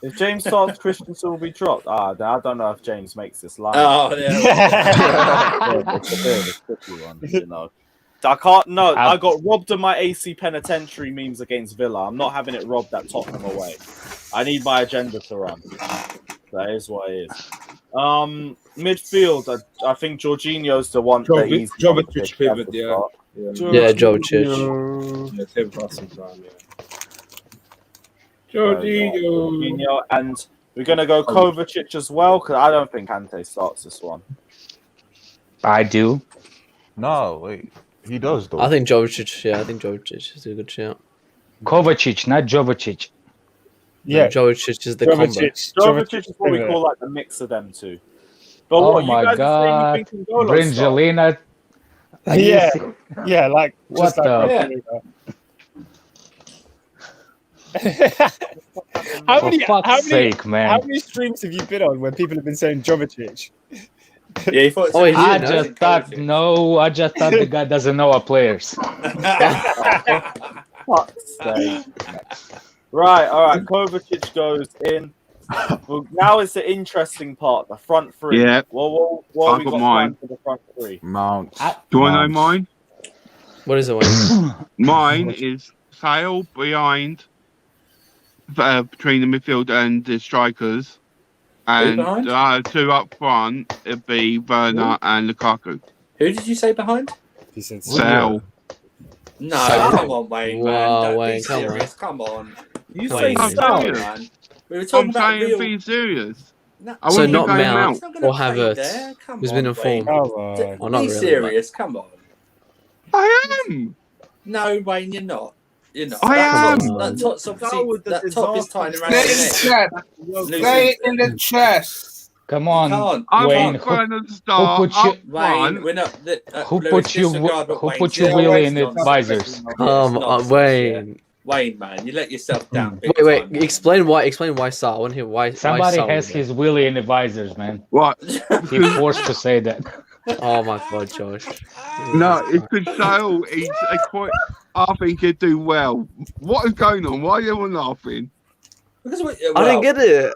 If James starts, Christensen will be dropped. I don't know if James makes this line. Oh, yeah. It's a bit of a tricky one, you know. I can't. No, I got robbed of my AC penitentiary memes against Villa. I'm not having it robbed at Tottenham away. I need my agenda to run. That is what it is. Midfield. I think Jorginho's the one. The easy one to Jovic pick pivot, at the yeah. start. Yeah, Jovic. Yeah, same passing time, yeah. Jorginho. Jorginho, and we're gonna go Kovacic as well because I don't think Kante starts this one. I do. No, wait. He does though. I think Jovic. Yeah, I think Jovic is a good shout. Kovacic, not Jovicic. Yeah. Jovic is the combo. Jovic is what we call like the mix of them two. But Oh what you my guys God. are saying you think N'Golo starts? Bringelina. Yeah. Yeah, like What just like the- how For many fuck's sake, how man. many streams have you been on where people have been saying Jovicic? Yeah, you thought Oh, he I didn't know. just thought the guy doesn't know our players. Fuck's sake. Right, all right. Kovacic goes in. Well, now it's the interesting part, the front three. Yeah. What I've we got got mine. planned for the front three? Mount. Do you want to know mine? What is it? Wayne? Mine is Sale behind, between the midfield and the strikers, and behind? two up front. It'd be Werner and Lukaku. Who did you say behind? Sale. No, Sale. come on, Wayne, man. Wow, Don't Wayne, be come on. serious. Come on. You Come say on, I'm Sal, serious. man. We were talking I'm about saying real. being serious. No. I So wouldn't not be going Mount He's not gonna or play Havertz, there. Come who's on, been Wayne. informed. Oh, Well, not Be really, serious. Come on. I am. No, Wayne, you're not. You're not. I that am. Top, that top's obviously, that top is tying around Say your it in neck. the chat. Say it in the chest. Come You on, can't. I Wayne. want Werner to start put you- up Wayne, front. we're not. Who Lewis, put you? disregard what Who Wayne put you said. really It's in nonsense. advisors? Come on, Nonsense, Wayne. Wayne, man, you let yourself down. Big Wait, time, man. explain why Sal. I want to hear why. Somebody why Sal has was there. his willy in advisors, man. What? He forced to say that. Oh my god, Josh. No, it's because Sale, he's a quite. I think he'd do well. What is going on? Why are everyone laughing? Because I didn't get it.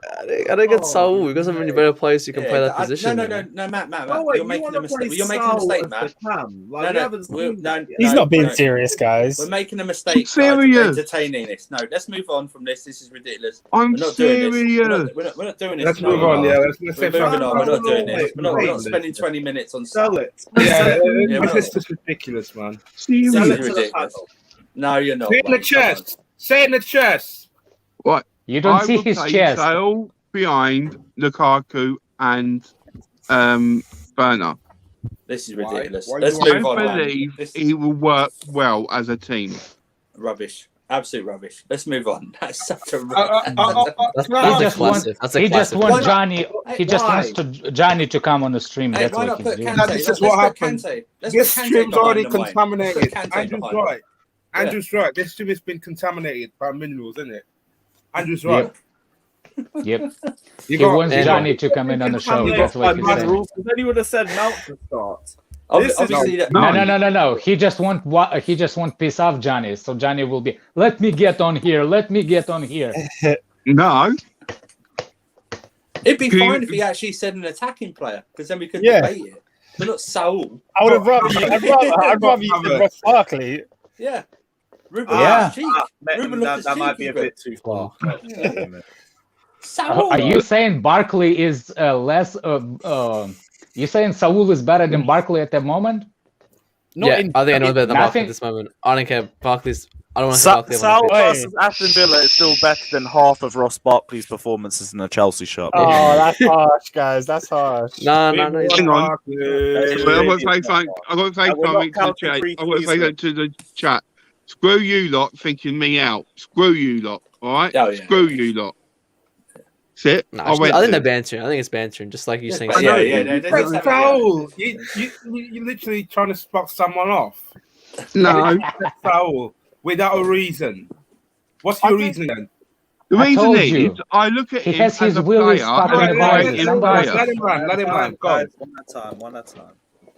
I don't get Saul. We've got so many better players who can play that position. No, Matt. Oh, wait, You're making a mistake. You're making a Sal mistake, as Matt. the cam. Like, No, we no, haven't we're- seen no, that yet. He's no, not being no. serious, guys. We're making a mistake, guys, serious. entertaining this. No, let's move on from this. This is ridiculous. I'm We're not doing this. serious. We're not doing this. Let's No, move we're on. not. Yeah, let's We're say moving on. We're not doing Wait, this. We're wait. not spending 20 minutes on Sell Sal. it. Yeah, Yeah, we're this not. is ridiculous, man. Sell it This to is the ridiculous. panel. No, you're not. Say it in the Wayne, come on. chest. Say it in the chest. What? You don't I see would his play chest. Sale behind Lukaku and Werner. This is Why? ridiculous. Why Let's you move on, I man. believe This he will work well as a team. rubbish. Absolute rubbish. Let's move on. That's such a That's Can I a ask classic. That's a He just classic. wants Johnny. Hey, He just why? wants to Johnny to come on the stream. Hey, That's why what not he's put doing. Kante? No, this is Let's what put happened. Kante. Let's This put Kante stream's already behind them, Wayne. contaminated. Put Kante Andrew's behind them. right. Yeah. Andrew's right. This stream has been contaminated by minerals, isn't it? Andrew's Yep. right. Yep. You He got wants Johnny to come in on the show. That's what he's saying. Rules. Then he would have said Mount to start. Obviously, that, No. He just want piss off Johnny. So Johnny will be. Let me get on here. Let me get on here. No. it'd be Can you- fine if he actually said an attacking player, because then we could Yeah. debate it. But not Saul. I would have rather you. I'd rather you said Ross Barkley. Yeah. Ruben Yeah. Ruben that might be a bit too far. Saul. Are you saying Barkley is less? You saying Saul is better than Barkley at the moment? Not Yeah, in- I think I know better than Barkley Nothing- at this moment. I don't care. Barkley's. I don't want to say Barkley. Sal Hey. versus Aston Villa is still better than half of Ross Barkley's performances in the Chelsea shop. Oh, that's harsh, guys. That's harsh. No. Hang on. But I've got to say something. I've got to say And we're not something to the counting chat. free I've got to keys, say mate. that to the chat. Screw you lot thinking me out. Screw you lot. All right. Oh, yeah. Screw you lot. That's it. No, I went I think they're there. bantering. I think it's bantering, just like you saying. But know. But Saul, you're literally trying to spot someone off. No. Saul, without a reason. What's your reason then? The I reason told is, you. I look at He him has as his a will player. is fucking and a advisors. creative Somebody- player. Let him run. Let him run. Go. Guys, one at a time.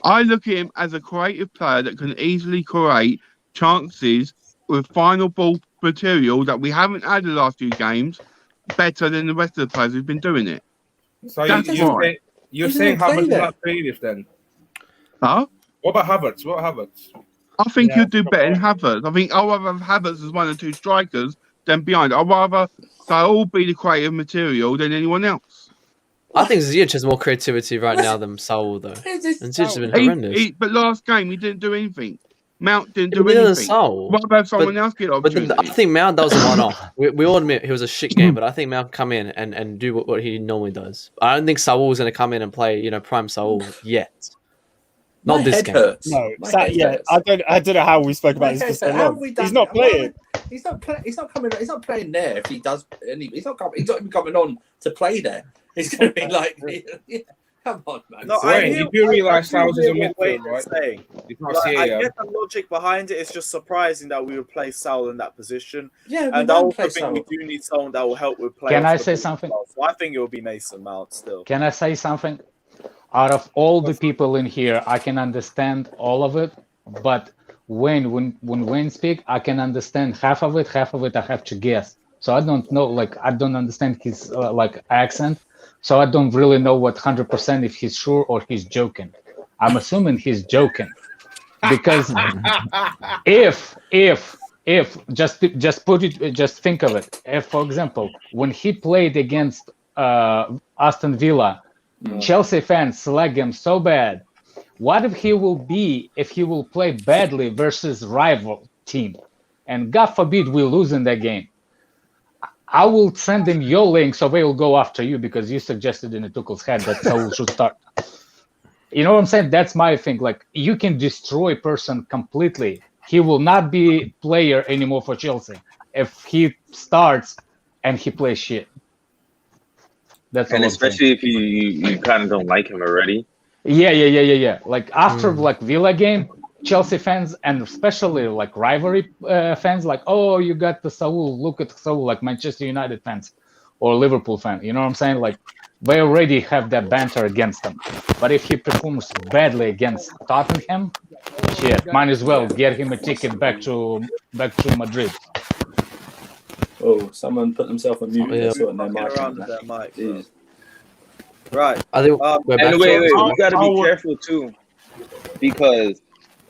I look at him as a creative player that can easily create chances with final ball material that we haven't had the last few games better than the rest of the players who've been doing it. So That's right. you're He saying didn't play Havertz is there. not creative then? Huh? What about Havertz? What Havertz? I think Yeah. he'll do better than Havertz. I think I'd rather have Havertz as one or two strikers than behind. I'd rather they all be the creative material than anyone else. I think Ziyech has more creativity right now than Saul, though. And Ziyech has been horrendous. But last game he didn't do anything. Mount didn't Yeah, do but neither does anything. Saul. What about someone But- else get But then opportunity? I think Mount, that was a one-off. We all admit it was a shit game, but I think Mount can come in and do what he normally does. I don't think Saul was going to come in and play, prime Saul yet. Not My this head game. hurts. No, My Sa- head yeah, hurts. I don't know how we spoke My about this head for so hurts. How have long. we done He's not that? playing. He's not coming. He's not playing there. If he does, he's not even coming on to play there. He's going to be like, come on, man. No, Wayne, you do realise I do Sal's is a hear what Wayne midfield, is right? saying. He's not Like, I CAM. get the logic behind it. It's just surprising that we would play Sal in that position. Yeah, And I also think we do need someone that will help with play. Can off I the say ball something? as well. So I think it will be Mason Mount still. Can I say something? Out of all the people in here, I can understand all of it, but when Wayne speak, I can understand half of it. Half of it I have to guess. So I don't know, like I don't understand his like accent. So I don't really know what 100% if he's sure or he's joking. I'm assuming he's joking because if just think of it. If, for example, when he played against Aston Villa, Chelsea fans slag him so bad. What if he will play badly versus rival team, and God forbid we lose in that game? I will send them your link so they will go after you because you suggested in the Tuchel's head that Saul should start. You know what I'm saying? That's my thing. Like, you can destroy a person completely. He will not be player anymore for Chelsea if he starts and he plays shit. That's all And I'm saying. especially if you kind of don't like him already. Yeah. Like after like Villa game, Chelsea fans and especially like rivalry fans, like, oh, you got the Saul. Look at Saul, like Manchester United fans or Liverpool fans. You know what I'm saying? Like, they already have that banter against him. But if he performs badly against Tottenham, shit, might as well get him a ticket back to Madrid. Oh, someone put themselves on mute. Yeah. They're sorting their mic. Around with their mic. Jeez. Right. I think we're back And wait, to we gotta be careful too, because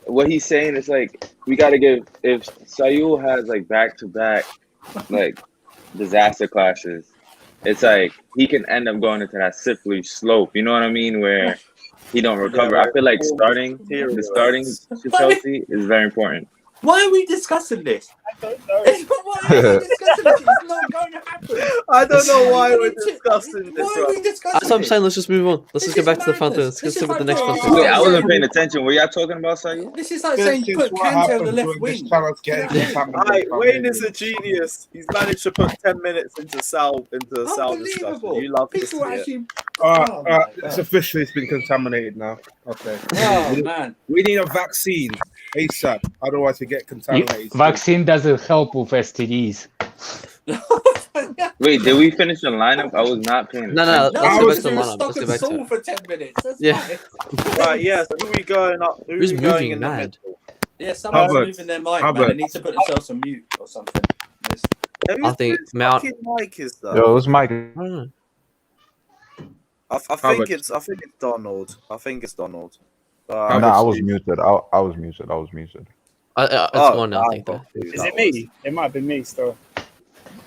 what he's saying is like we gotta give if Sayul has like back-to-back like disaster clashes, it's like he can end up going into that slippery slope. You know what I mean? Where he don't recover. I feel like starting to Chelsea is very important. Why are we discussing this? I don't know. Why are we discussing this? It's not going to happen. I don't know why we're discussing this. Why are we discussing That's what I'm this? saying. Let's just move on. Let's just get back to the Fanta. Let's This get is with the like next going- Fanta. Wait, I wasn't paying attention. Were y'all talking about Sayul? This is like saying put Kante on the left wing. Wayne is a genius. He's managed to put 10 minutes into Sal discussion. Unbelievable. You love to People see it. actually. Oh, my God. It's officially been contaminated now. Okay. Oh, man. We need a vaccine ASAP. Otherwise, we get contaminated. Vaccine doesn't help with STDs. Wait, did we finish the lineup? I was not paying attention. No, No, let's I go was back to the doing lineup. stock Let's and go back to soul it. for 10 minutes. That's Yeah. fine. Right, yes. Who are we going up? Who's we going moving in mad? the middle? Yeah, someone's Havertz. moving their mic, man. Havertz. They need to put themselves on mute or something. I think Whose Mount. fucking mic is that? Yo, it's Mike. I don't know. I think Havertz. it's Donald. I think it's Donald. Nah, I was muted. I was muted. It's gone now, I think. Though. Is it me? It might have been me still.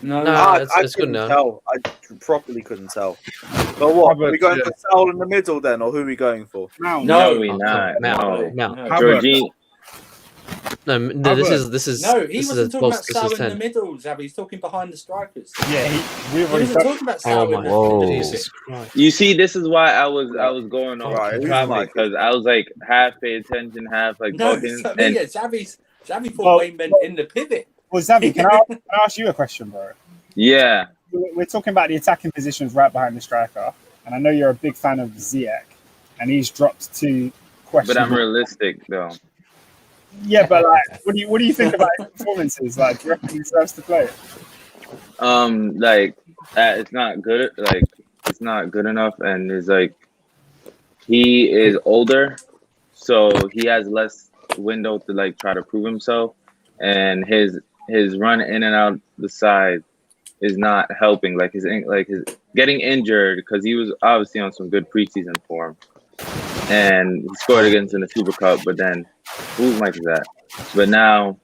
No, No, I it's good couldn't now. tell. I properly couldn't tell. But what? Havertz, Are we going yeah. for Sal in the middle then, or who are we going for? Now, No, we Oh, not. Mount. No. Mount. Georgine. No, this is no, he this wasn't is talking about this is Sal in the 10. middle, Zabby. He's talking behind the strikers. Yeah, we've He already wasn't done. talking about Sal Oh in my the Whoa. middle. Jesus Christ. You see, this is why I was going on Right, who's Mike? because I was like half pay attention, half like No, talking. I mean, And yeah, Zabby thought Well- Wayne meant in the pivot. Well, Zavi, can I ask you a question, bro? yeah, We're talking about the attacking positions right behind the striker, and I know you're a big fan of Ziyech, and he's dropped two questions. but I'm realistic though. Yeah, but like, what do you think about his performances? Like, do you reckon he deserves to play? Like it's not good. Like it's not good enough, and it's like he is older, so he has less window to like try to prove himself, and his run in and out the side is not helping. Like his getting injured because he was obviously on some good preseason form, and he scored against in the Super Cup. But then, whose mic is that? But now,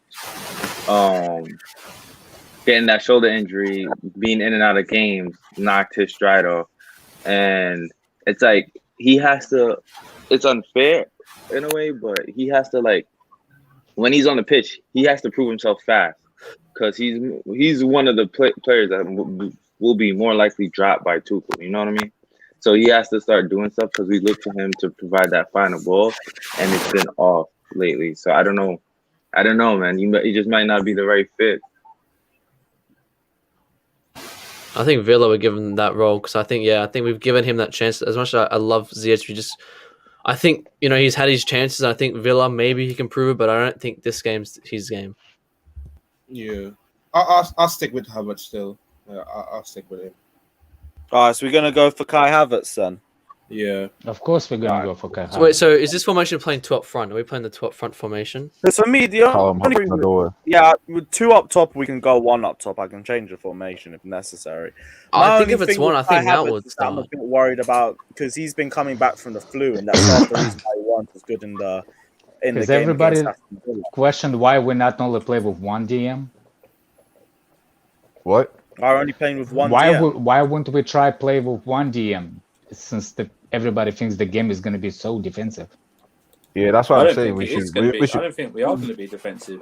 getting that shoulder injury, being in and out of games, knocked his stride off, and it's like he has to. It's unfair in a way, but he has to like when he's on the pitch, he has to prove himself fast because he's one of the players that will be more likely dropped by Tuchel. You know what I mean? So he has to start doing stuff because we look to him to provide that final ball, and it's been off lately. So I don't know, man. He just might not be the right fit. I think Villa would give him that role because I think we've given him that chance. As much as I love Ziyech, I think he's had his chances. I think Villa maybe he can prove it, but I don't think this game's his game. Yeah, I'll stick with Havertz still. Yeah, I'll stick with him. All right, so we're going to go for Kai Havertz then. Yeah. Of course, we're gonna go for Kai So wait, so is this formation playing 2 up front? Are we playing the 2 up front formation? Because for me, the Callum only Hudson-Odoi. yeah, with 2 up top, we can go 1 up top. I can change the formation if necessary. I think only if it's thing 1, with I think Kai Mount Havertz would is that I'm a start. bit worried about because he's been coming back from the flu, and that's half the reason why he wasn't as good in the Because game everybody against Aston Villa. questioned why we not only play with one DM. What? Are only playing with one Why DM. why wouldn't we try play with one DM since everybody thinks the game is going to be so defensive? Yeah, that's I what I'm don't saying. think We it is should. going to be. We I should. don't think we are going to be defensive.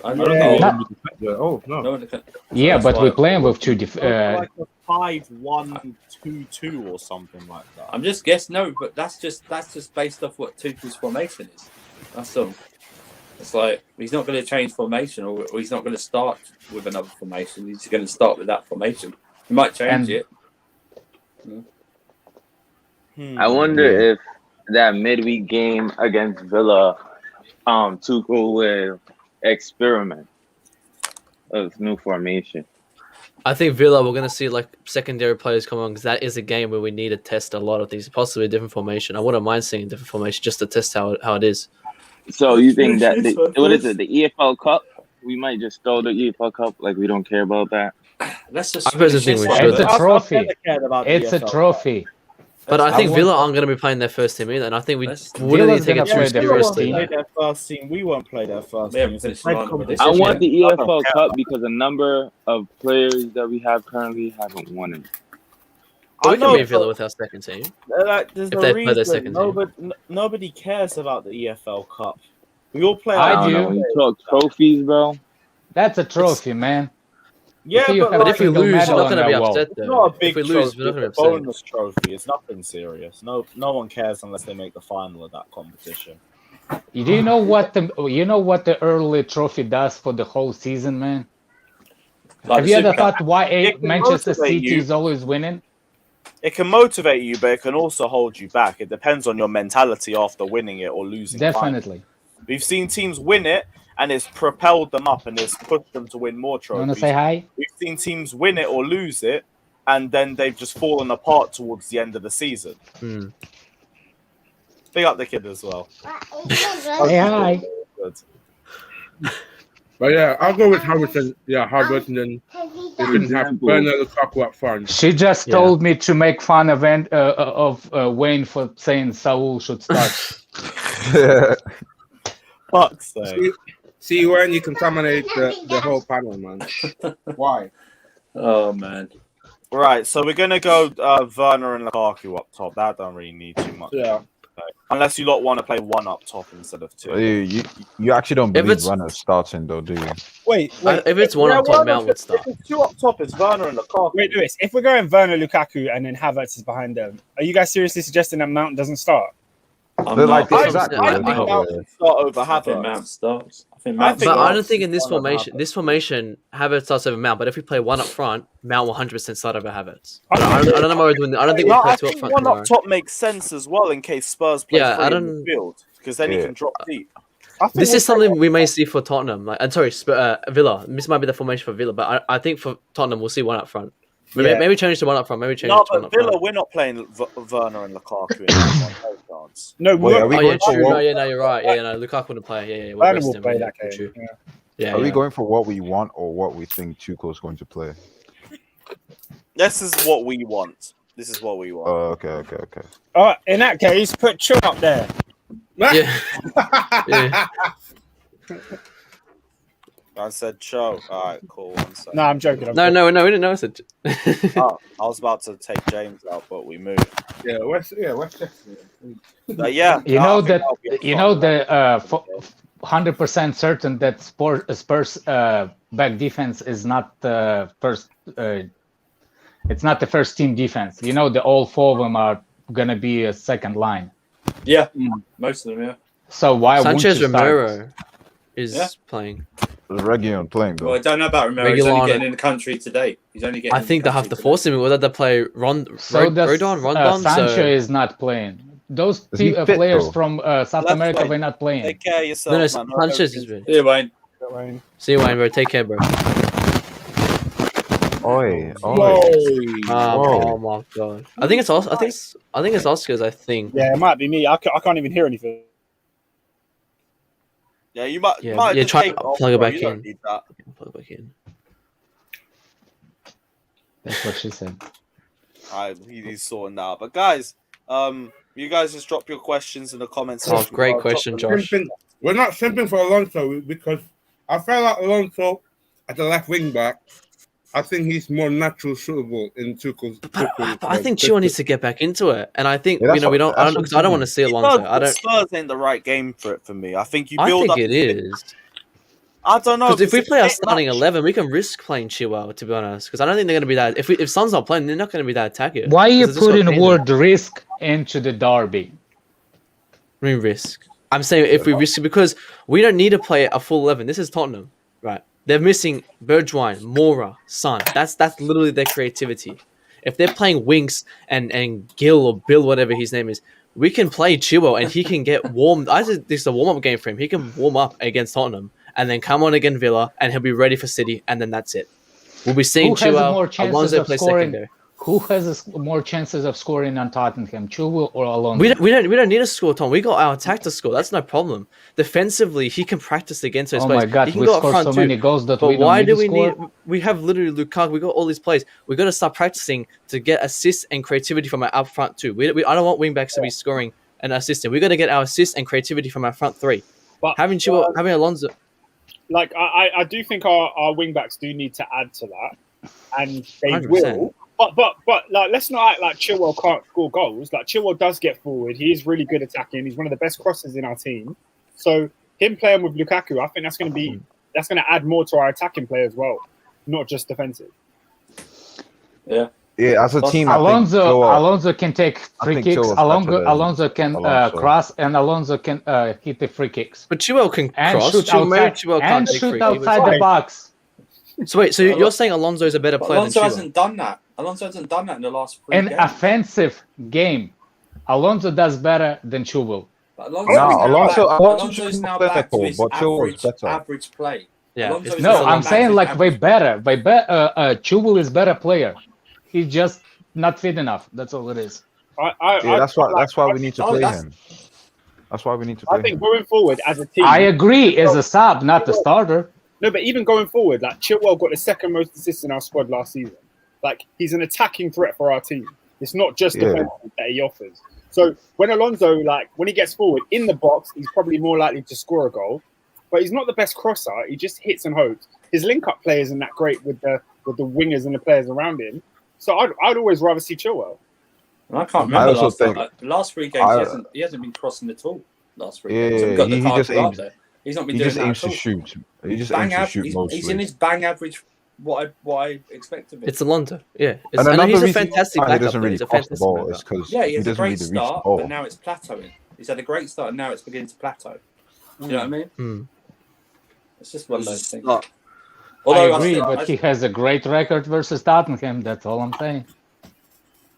I I don't don't think think we're we're Not- gonna be defensive. Oh no. no one can- Yeah, that's but why we're playing with two. Like a 5-1-2-2 or something like that. I'm just guessing. No, but that's just based off what Tuchel's formation is. That's all. It's like he's not going to change formation, or he's not going to start with another formation. He's going to start with that formation. He might change And- it. I wonder if that midweek game against Villa, Tuchel will experiment of new formation. I think Villa, we're going to see like secondary players come on because that is a game where we need to test a lot of things, possibly a different formation. I wouldn't mind seeing a different formation just to test how it is. So you think that what is it? The EFL Cup? We might just throw the EFL Cup like we don't care about that. Let's just. I personally think we should. It's a trophy. I've never cared about the It's a EFL. trophy. But I think I Villa aren't going to be playing their first team either, and I think we Let's- wouldn't need Villa's to take gonna it too play their Villa first won't seriously. team. play their first team. We won't play their first We haven't team. finished It's a line with this. I Yeah. want the I don't EFL care Cup about because a number of players that we have currently haven't won it. We I can know, beat Villa with our second team. like, there's if a they play their reason second team. nobody cares about the EFL Cup. We all play. I I don't do. know. When you talk trophies, bro. That's a trophy, man. Yeah, If you but, have But like, if we single lose, you're medal not on going to be that wall. upset it's though. not a big If we trophy. lose, we're not going to It's a be upset. bonus trophy. It's nothing serious. No one cares unless they make the final of that competition. Do you know what the early trophy does for the whole season, man? Like Have the you ever Super Cup. thought why It can Manchester motivate City you. is always winning? It can motivate you, but it can also hold you back. It depends on your mentality after winning it or losing. Definitely. We've seen teams win it, and it's propelled them up and it's pushed them to win more You want to trophies. say hi? We've seen teams win it or lose it, and then they've just fallen apart towards the end of the season. Hmm. Big up the kid as well. Say hi. Good. But yeah, I'll go with Harrison. Yeah, Harvard, and then we can have Bernard Lukaku up front. She just Yeah. told me to make fun of Wayne for saying Saul should start. Fuck's sake. See when you contaminate the whole panel, man. Why? Oh man. Right, so we're gonna go Werner and Lukaku up top. That don't really need too much. Yeah. Unless you lot want to play 1 up top instead of 2. You actually don't If believe it's- Runner starting though, do you? Wait. If it's 1 up top, Mount would start. If it's 2 up top, it's Werner and Lukaku. Wait, Lewis. If we're going Werner, Lukaku, and then Havertz is behind them, are you guys seriously suggesting that Mount doesn't start? I'm They're not. like I, exactly. I think I- Mount can start over I think Havertz. Mount starts. I think I Mount think But I starts. don't think in this One of formation, Havertz starts over Mount. But if we play 1 up front, Mount will 100% start over Havertz. Okay. I don't know why we're doing that. I don't think No, we'll play I 2 up think front 1 tomorrow. up top makes sense as well in case Spurs play Yeah, 3 I in don't- midfield, because then he Yeah. can drop deep. I think This we'll is something we may see for Tottenham. Like, I'm sorry, Villa. This might be the formation for Villa, but I think for Tottenham we'll see 1 up front. Yeah. Maybe change to 1 up front. Maybe change No, to 1 but up Villa, front. we're not playing Werner and Lukaku in that one. No chance. No, Wait, are we Oh yeah, going for true. what? No, yeah, no, you're right. Yeah, no, Lukaku wouldn't play. Yeah, we'll Werner rest will him. play Yeah, that game. true. Yeah. Yeah, Are we yeah. going for what we want or what we think Tuchel's going to play? This is what we want. This is what we want. Oh, okay. Oh, in that case, put Chun up there. Yeah. Yeah. I said show. All right, cool. 1 second. No, I'm joking. No, we didn't notice it. Oh, I was about to take James out, but we moved. Yeah, West Yeah. You no, know I think that that'll be a you fun know one. the 100% certain that Spurs back defense is not the first. It's not the first team defense. You know, the all 4 of them are gonna be a second line. Yeah, most of them. Yeah. So why Sanchez won't you start? Romero is Yeah. playing. Is Region playing though? Well, I don't know about Romero. He's Regulon- only getting in the country today. He's only getting. I think they have to force him. Whether they play So does Rondon. Sancho So is not playing. Those Is he fit, players though? from South Let's America wait. were not playing. Take care of yourself, no, man. Hope Sanchez is everything's- good. Yeah, Wayne. See you, Wayne, bro. Take care, bro. Oi, Whoa. oi. Whoa. Oh my god! I think it's Oscars. I think it's Oscars. I think. Yeah, it might be me. I can't even hear anything. Yeah, you might. Yeah, might yeah. just Try take to it off, plug it bro. back You don't in. need that. Plug it back in. That's what she said. He's sorting that out. But guys, you guys just drop your questions in the comments Oh, section. great I'll drop question, them. Josh. We're not simping for Alonso because I felt like Alonso at the left wing back. I think he's more natural suitable in Tuchel's. But I think Chua needs to get back into it, and I think Yeah, that's we what- don't. I that's don't what because I don't I'm want to see Alonso. I don't. Spurs ain't the right game for it for me. I think you I build think up. it is. I don't know Because if we play our it's starting match. 11, we can risk playing Chilwell, to be honest. Because I don't think they're going to be that. If Son's not playing, they're not going to be that attacking. Why are you 'Cause they're just putting not the word risk into the derby? I mean, risk. I'm saying if we risk it because we don't need to play a full 11. This is Tottenham, right? They're missing Bergwijn, Mora, Son. That's literally their creativity. If they're playing Winks and Gil or Bill, whatever his name is, we can play Chilwell and he can get warmed. I think this is a warm-up game for him. He can warm up against Tottenham and then come on against Villa and he'll be ready for City and then that's it. We'll be seeing Who has more Chilwell, chances Alonso of play scoring? secondary. Who has more chances of scoring on Tottenham, Chilwell or Alonso? We don't need to score, Tom. We got our attack to score. That's no problem. Defensively, he can practice against those Oh players. my God, He can we go up scored front so too. many goals that But we don't why need do to we score. need? We have literally Lukaku. We got all these plays. We got to start practicing to get assists and creativity from our up front too. I don't want wing backs to be scoring and assisting. We got to get our assists and creativity from our front three. But having Alonso. Like I do think our wing backs do need to add to that, and they 100%. will. But like let's not act like Chilwell can't score goals. Like Chilwell does get forward. He is really good attacking. He's one of the best crossers in our team. So him playing with Lukaku, I think that's going to add more to our attacking play as well, not just defensive. Yeah. Yeah, as a team, Alonso can take free kicks. Chilwell's Alonso can cross, and Alonso can hit the free kicks. But Chilwell can and cross. shoot outside, and shoot outside the box. So wait, so you're saying Alonso is a better player Alonso than Chilwell? hasn't done that. Alonso hasn't done that in the last 3 An games. offensive game, Alonso does better than Chilwell. Alonso's now back to his average play. Yeah. No, I'm saying like way better. Chilwell is better player. He's just not fit enough. That's all it is. That's why we need to play him. That's why we need to play I think him. going forward as a team. I agree, as a sub, not the starter. No, but even going forward, like Chilwell got the second most assists in our squad last season. Like he's an attacking threat for our team. It's not just defensive that he offers. So when Alonso, like when he gets forward in the box, he's probably more likely to score a goal. But he's not the best crosser. He just hits and hopes. His link-up play isn't that great with the wingers and the players around him. So I'd always rather see Chilwell. And I can't remember the last 3 games. He hasn't been crossing at all. Last 3 games. So he just aims. He's not been doing that at all. To shoot. He just bang aims to shoot mostly. He's in his bang average. What I expect of him. It's Alonso. Yeah, and I know he's a reason fantastic why he backup. doesn't really He's a cross the fantastic ball backup. is because he has he a doesn't great really reach the start, ball. but now it's plateauing. He's had a great start, and now it's beginning to plateau. You know what I mean? Mm. It's just one of those things. I agree, but he has a great record versus Tottenham. That's all I'm saying.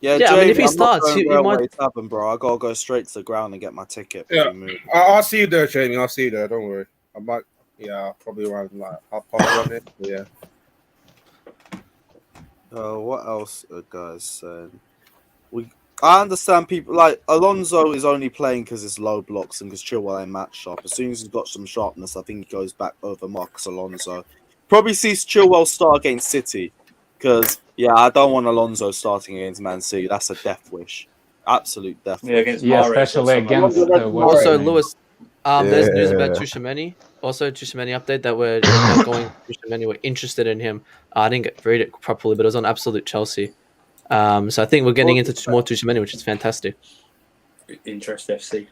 Yeah, Jamie, I mean, if he starts, he might. Happen, bro. I gotta go straight to the ground and get my ticket. Yeah, I'll see you there, Jamie. I'll see you there. Don't worry. I might. Yeah, probably around like half-past 1. Yeah. What else, guys? Saying? I understand people like Alonso is only playing because it's low blocks and because Chilwell ain't match sharp. As soon as he's got some sharpness, I think he goes back over Marcus Alonso. Probably sees Chilwell start against City because I don't want Alonso starting against Man City. That's a death wish, absolute death wish. Especially against also Lewis. There's news about Tchouaméni. Also, Tchouaméni update that we're going. Tchouaméni, we're interested in him. I didn't read it properly, but it was on Absolute Chelsea. So I think we're getting into more Tchouaméni, which is fantastic. Interest FC.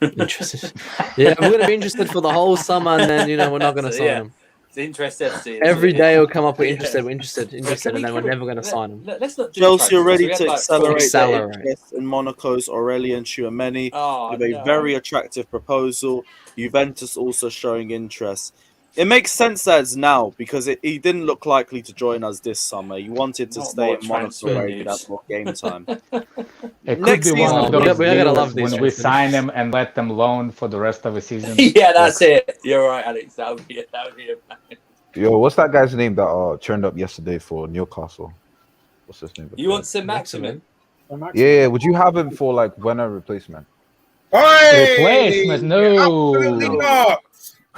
Interested. Yeah, we're going to be interested for the whole summer, and then we're not going to sign him. It's Interest FC. Every day will come up. We're interested, and then we're never going to sign him. Let's not do Chelsea are ready practice. to accelerate their Accelerate. interest in Monaco's Aurelien Tchouaméni with a no. very attractive proposal. Juventus also showing interest. It makes sense that it's now because he didn't look likely to join us this summer. He wanted to stay in Monaco where he'd have more game time. It could Next be one of season, those we're gonna love deals these when we transfers. sign them and let them loan for the rest of the season. Yeah, that's it. You're right, Alex. That would be it. Yo, what's that guy's name that turned up yesterday for Newcastle? What's his name? You want St. Maximin? Yeah, would you have him for like Werner replacement? Hey! Replacement? No. Absolutely not.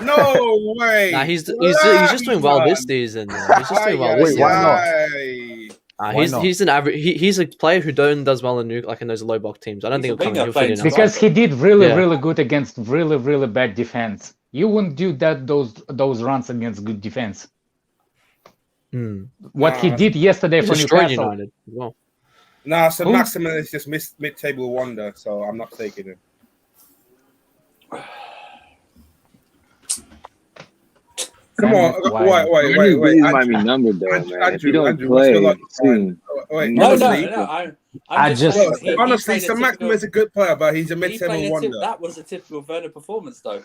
No way. Nah, he's just doing well this season. He's just doing well this Wait, season. why not? Nah, he's an average. He's a player who does well in those low block teams. I don't think he'll fit in. Because he did really good against really bad defense. You wouldn't do those runs against good defense. What he did yesterday for Newcastle. United as well. Nah, so Maximin is just mid-table wonder, so I'm not taking him. Come on, wait. Might be numbered though, man. If you don't Andrew, play, honestly, St. Maximin is a good player, but he's a mid-table wonder. That was a typical Werner performance, though.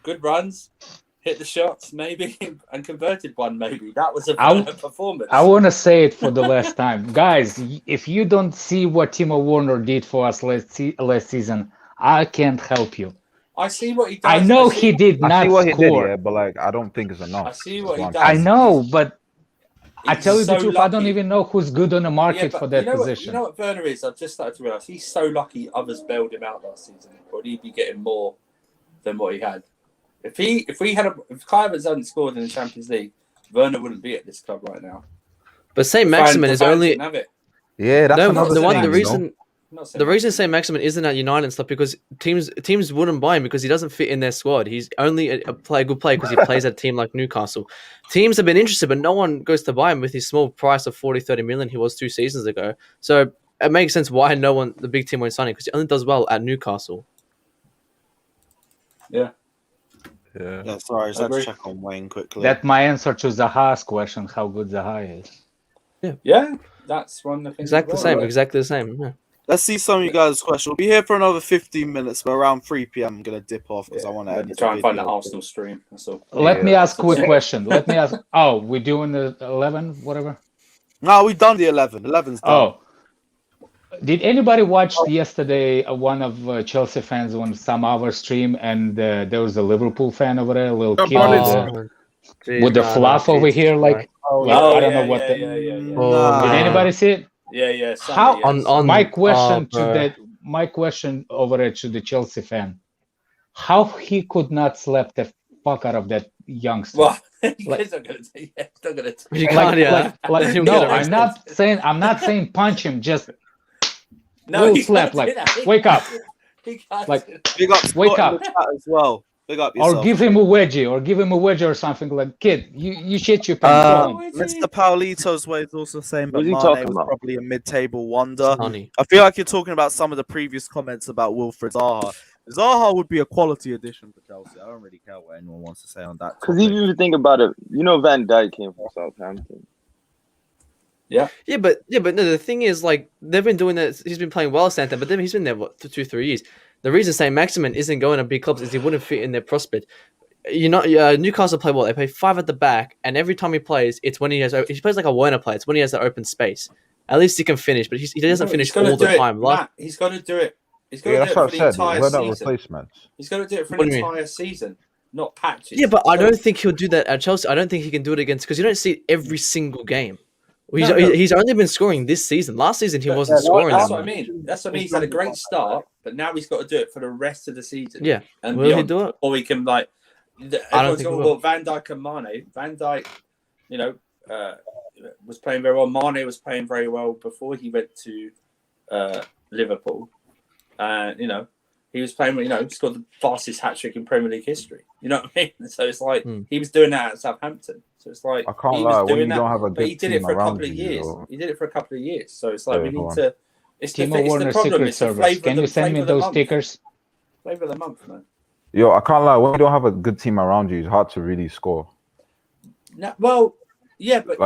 Good runs, hit the shots, maybe, and converted one, maybe. That was a Werner performance. I want to say it for the last time. Guys, if you don't see what Timo Werner did for us last season, I can't help you. I see what he does. I know he did not score. He did, yeah, but like I don't think it's enough. I see what he does. I know, but I tell you the truth, I don't even know who's good on the market for that position. You know what Werner is? I've just started to realise he's so lucky others bailed him out last season. Or he'd be getting more than what he had. If Kai Havertz hadn't scored in the Champions League, Werner wouldn't be at this club right now. But St. Maximin is only. Yeah, that's another thing. The reason St. Maximin isn't at United and stuff because teams wouldn't buy him because he doesn't fit in their squad. He's only a good player because he plays at a team like Newcastle. Teams have been interested, but no one goes to buy him with his small price of 40-30 million he was 2 seasons ago. So it makes sense why the big team won't sign him because he only does well at Newcastle. Yeah, sorry, let's check on Wayne quickly. That's my answer to Zaha's question, how good Zaha is. Yeah, that's one of the things. Exactly the same. Yeah. Let's see some of you guys' questions. We'll be here for another 15 minutes, but around 3 p.m. I'm going to dip off because I want to try and find the Arsenal stream. Let me ask a quick question. We're doing the 11, whatever? No, we've done the 11. 11's done. Oh. Did anybody watch yesterday one of Chelsea fans on some other stream and there was a Liverpool fan over there, a little kid with the fluff over here? I don't know what Did anybody see it? Yeah. My question over there to the Chelsea fan: how he could not slap the fuck out of that youngster? Well, he's not gonna do. No, I'm not saying punch him. Just slap. Wake up. Big up. Wake up as well. Big up yourself. Or give him a wedgie, or something like. Kid, you shit your pants. Mr. Paolito's way is also saying, but Mane was probably a mid-table wonder. I feel like you're talking about some of the previous comments about Wilfried Zaha. Zaha would be a quality addition for Chelsea. I don't really care what anyone wants to say on that. Because even if you think about it, Van Dijk came from Southampton. Yeah, but no, the thing is, like, they've been doing that. He's been playing well at Southampton, but then he's been there for 2-3 years. The reason St. Maximin isn't going to big clubs is he wouldn't fit in their prospect. Newcastle play well. They play 5 at the back, and every time he plays, it's when he plays like a Werner player. It's when he has that open space. At least he can finish, but he doesn't finish all the time. He's got to do it. He's got to do it for the entire season. He's got to do it for an entire season, not patches. Yeah, but I don't think he'll do that at Chelsea. I don't think he can do it against because you don't see it every single game. He's only been scoring this season. Last season he wasn't scoring. That's what I mean. He's had a great start, but now he's got to do it for the rest of the season. Yeah, and will he do it? Or he can I don't think Van Dijk and Mane. Van Dijk, was playing very well. Mane was playing very well before he went to Liverpool, and he was playing. He scored the fastest hat trick in Premier League history. You know what I mean? So it's like he was doing that at Southampton. So it's like I can't lie. When you don't have a good he did it for a couple of years. He did it for a couple of years. So it's like we need to. It's the problem. It's the flavor. Can you send me those stickers? Flavor of the month, man. Yo, I can't lie. When you don't have a good team around you, it's hard to really score. No, well, yeah, but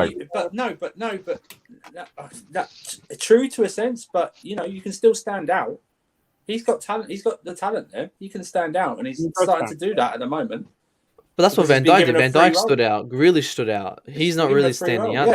that's true to a sense. But you can still stand out. He's got talent. He's got the talent there. He can stand out, and he's starting to do that at the moment. But that's what Van Dijk did. Van Dijk stood out. Grealish stood out. He's not really standing out.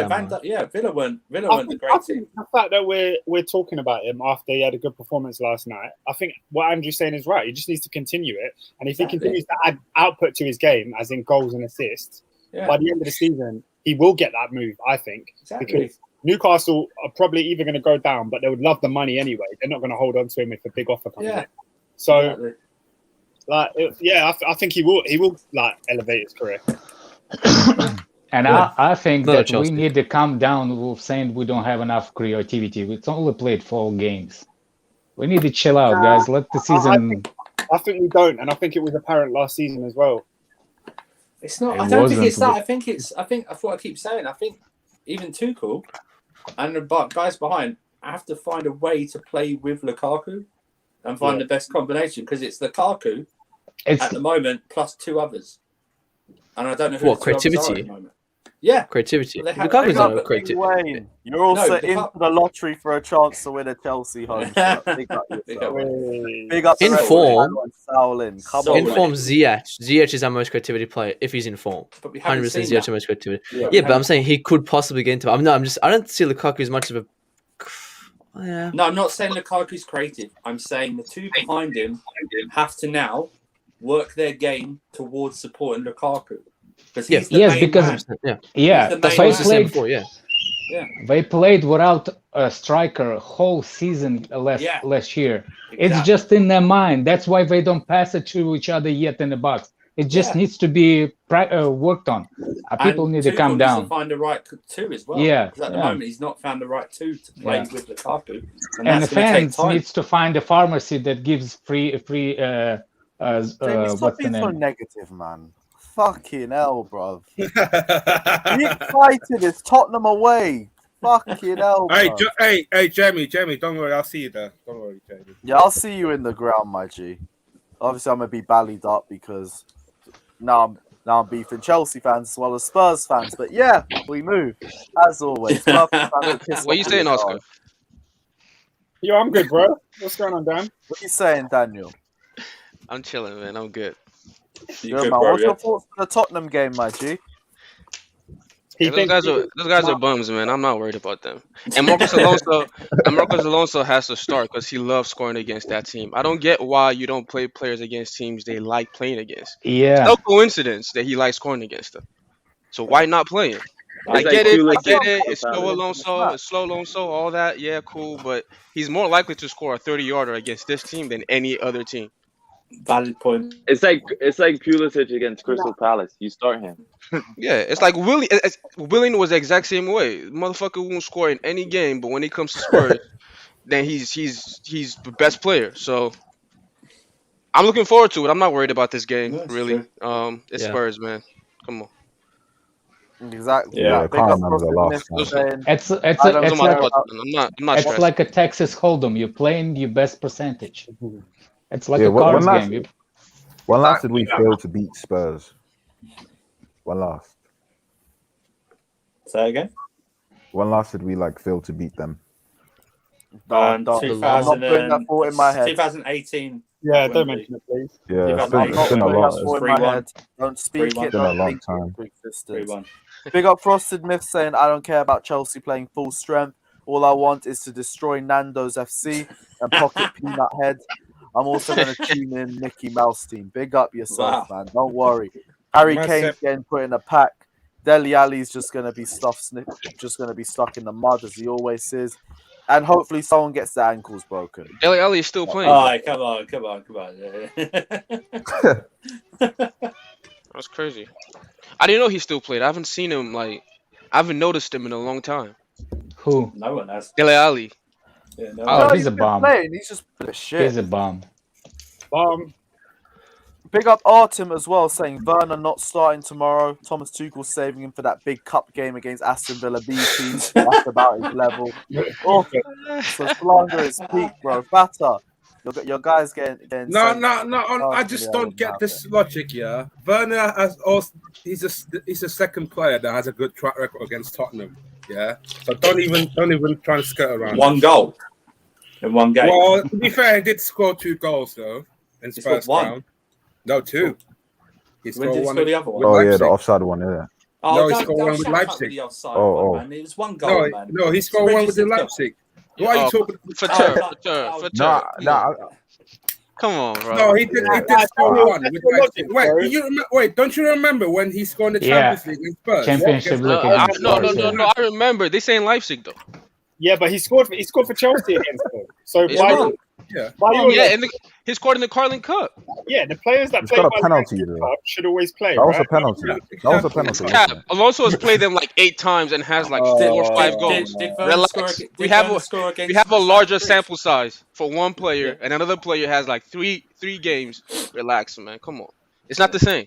Villa weren't the great team. The fact that we're talking about him after he had a good performance last night, I think what Andrew's saying is right. He just needs to continue it, and if he continues to add output to his game, as in goals and assists, by the end of the season, he will get that move, I think. Exactly. Because Newcastle are probably either going to go down, but they would love the money anyway. They're not going to hold on to him if a big offer comes in. So, I think he will like elevate his career. And I think that we need to calm down with saying we don't have enough creativity. We've only played 4 games. We need to chill out, guys. Let the season. I think we don't, and I think it was apparent last season as well. It's not. I don't think it's that. I think that's what I keep saying. I think even Tuchel and the guys behind have to find a way to play with Lukaku and find the best combination, because it's Lukaku at the moment plus 2 others, and I don't know who what creativity. At the moment. Yeah, creativity. Lukaku's not creativity. You're also into the lottery for a chance to win a Chelsea home. Big up in form. In form, Ziyech is our most creativity player if he's in form. 100% Ziyech our most creativity. Yeah, but I'm saying he could possibly get into. I don't see Lukaku as much of a. Yeah. No, I'm not saying Lukaku's creative. I'm saying the 2 behind him have to now work their game towards supporting Lukaku. Because he's the main man. They played without a striker whole season last year. Exactly. It's just in their mind. That's why they don't pass it to each other yet in the box. It just needs to be worked on. People need to calm down. To find the right 2 as well. Yeah. Because at the moment he's not found the right 2 to play with Lukaku, and the fans needs to find a pharmacy that gives free. What's the name? So negative, man. Fucking hell, bruv. Be excited. It's Tottenham away. Fucking hell, bro. Hey, Jamie, don't worry. I'll see you there. Don't worry, Jamie. Yeah, I'll see you in the ground, my G. Obviously, I'm going to be ballied up because now I'm beefing Chelsea fans as well as Spurs fans. But yeah, we move. As always. What are you saying, Oscar? Yo, I'm good, bro. What's going on, Dan? What are you saying, Daniel? I'm chilling, man. I'm good. Good, man. What's your thoughts on the Tottenham game, my G? Those guys are bums, man. I'm not worried about them. And Marcos Alonso has to start because he loves scoring against that team. I don't get why you don't play players against teams they like playing against. Yeah. It's no coincidence that he likes scoring against them. So why not play him? I get it. It's slow Alonso, all that. Yeah, cool. But he's more likely to score a 30-yarder against this team than any other team. Valid point. It's like Pulisic against Crystal Palace. You start him. Yeah, it's like Willian was the exact same way. Motherfucker won't score in any game, but when it comes to Spurs, then he's the best player. So I'm looking forward to it. I'm not worried about this game, really. It's Spurs, man. Come on. Exactly. Yeah, I can't remember the last time. It's like a Texas Hold'em. You're playing your best percentage. It's like a cards game. When last did we fail to beat Spurs? When last? Say again? When last did we fail to beat them? 2018. Yeah, don't mention it, please. Yeah, it's been a lot. Don't speak it. It's been a long time. Big up Frosted Myth saying, I don't care about Chelsea playing full strength. All I want is to destroy Nando's FC and pocket Peanut Head. I'm also going to tune in Mickey Mouse team. Big up yourself, man. Don't worry. Harry Kane's getting put in a pack. Dele Alli's just going to be stuck in the mud as he always is. And hopefully someone gets their ankles broken. Dele Alli is still playing. Oh, come on. That's crazy. I didn't know he still played. I haven't seen him, I haven't noticed him in a long time. Who? No one has. Dele Alli. Yeah, he's a bomb. He's just a shit. He's a bomb. Big up Artem as well, saying Werner not starting tomorrow. Thomas Tuchel saving him for that big cup game against Aston Villa B team. That's about his level. So slander is peak, bro. Batter. Your guys getting No. I just don't get this logic. Yeah, Werner has also. He's a second player that has a good track record against Tottenham. Yeah, so don't even try to skirt around. One goal in one game. Well, to be fair, he did score 2 goals though in his first round. No, 2. He scored one. The other one? Oh yeah, the offside one. Yeah. No, he scored one with Leipzig. It was one goal, man. No, he scored one with Leipzig. Why are you talking? For Come on, bro. No, he did score one. With Leipzig. Wait, don't you remember when he scored in the Champions League in Spurs? Championship League against No, Spurs. I remember. They saying Leipzig though. Yeah, but he scored for Chelsea against them. So It's why? wrong. He scored in the Carling Cup. Yeah, the players that It's play got a well penalty in the there. Cup should always play. That was a right? penalty. That was a penalty. Cap, Alonso has played them like 8 times and has like 4 or 5 goals. Relax. We have a larger sample size for one player, and another player has like three games. Relax, man. Come on. It's not the same.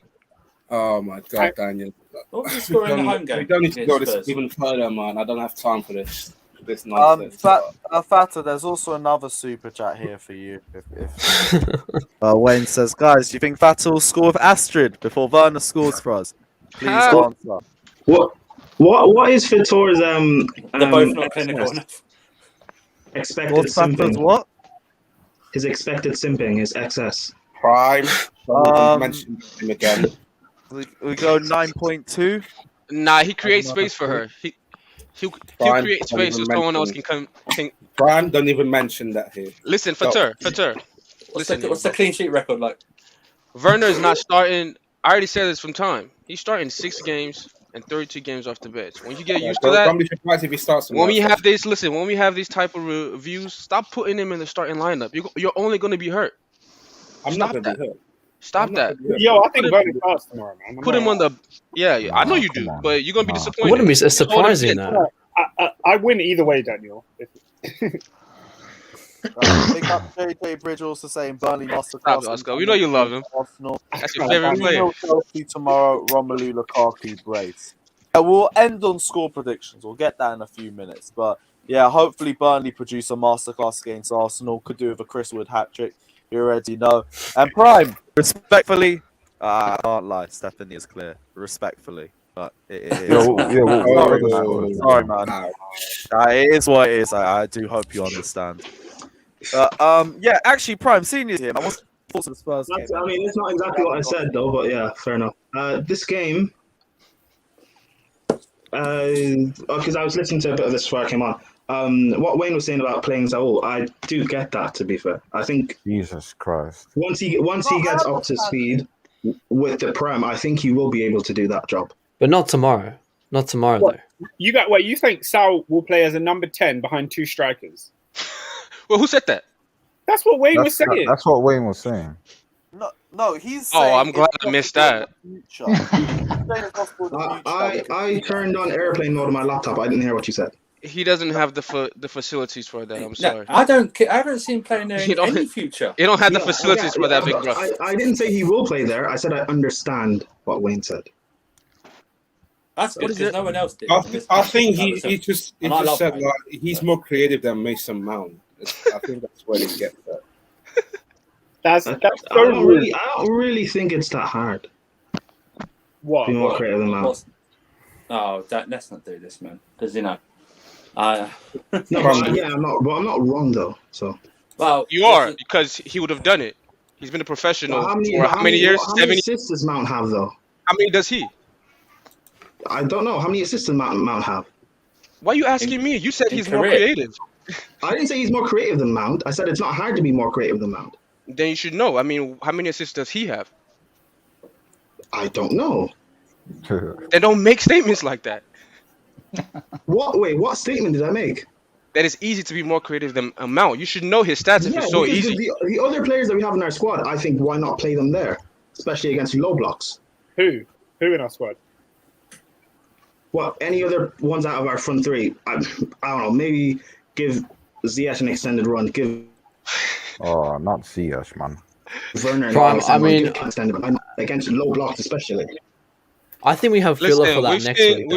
Oh my God, Daniel. What was the score in the home game? We don't need to go this even further, man. I don't have time for this nonsense. Fata, there's also another super chat here for you. Wayne says, guys, do you think Fata will score with Astrid before Werner scores for us? Please answer. What is Fatora's They're both not clinical enough. expected What's Fata's simping? what? His expected simping, his excess. Prime. Mention him again. We go 9.2. Nah, he creates space for her. He'll create space so someone else can come. Prime, don't even mention that here. Listen, Fatur. What's the clean sheet record like? Werner is not starting. I already said this from time. He's starting 6 games and 32 games off the bench. When you get used to that, don't be surprised if he starts. when we have these type of reviews, stop putting him in the starting lineup. You're only going to be hurt. I'm not going to be hurt. Stop that. Yo, I think Werner starts tomorrow, man. Put him on the. Yeah, I know you do, but you're gonna be disappointed. It wouldn't be surprising that. I win either way, Daniel. Pick up JJ Bridge also saying Burnley masterclass. Oscar. We know you love him. Arsenal. That's your favorite player. Chelsea tomorrow. Romelu Lukaku brace. We'll end on score predictions. We'll get that in a few minutes, but yeah, hopefully Burnley produce a masterclass against Arsenal. Could do with a Chris Wood hat trick. You already know. And Prime, respectfully, I can't lie. Stephanie is clear. Respectfully, but it is. Sorry, man. It is what it is. I do hope you understand. Yeah, actually, Prime, seeing you here, I was thoughts of the Spurs game. I mean, it's not exactly what I said, though, but yeah, fair enough. This game, because I was listening to a bit of this before I came on. What Wayne was saying about playing Saul, I do get that. To be fair, I think Jesus Christ. Once he gets up to speed with the Prem, I think he will be able to do that job. But not tomorrow. Not tomorrow though. You think Sal will play as a number 10 behind 2 strikers? Well, who said that? That's what Wayne was saying. That's what Wayne was saying. No, he's. Oh, I'm glad I missed that. I turned on airplane mode on my laptop. I didn't hear what you said. He doesn't have the facilities for that. I'm sorry. I haven't seen him playing there in any future. You don't have the facilities for that, big bro. I didn't say he will play there. I said I understand what Wayne said. That's good because no one else did. I think he just said like he's more creative than Mason Mount. I think that's where he gets that. That's I don't really think it's that hard. What? Be more creative than Mount. Oh, let's not do this, man. Because no, but I'm not wrong though. So. Well, you are because he would have done it. He's been a professional for how many years? How many assists does Mount have though? How many does he? I don't know. How many assists does Mount have? Why are you asking me? You said he's more creative. I didn't say he's more creative than Mount. I said it's not hard to be more creative than Mount. Then you should know. I mean, how many assists does he have? I don't know. Then don't make statements like that. What? Wait, what statement did I make? That it's easy to be more creative than Mount. You should know his stats if it's so easy. The other players that we have in our squad, I think, why not play them there? Especially against low blocks. Who in our squad? Well, any other ones out of our front 3? I don't know. Maybe give Ziyech an extended run. Oh, not Ziyech, man. Werner. I mean, against low blocks, especially. I think we have filler for that next week.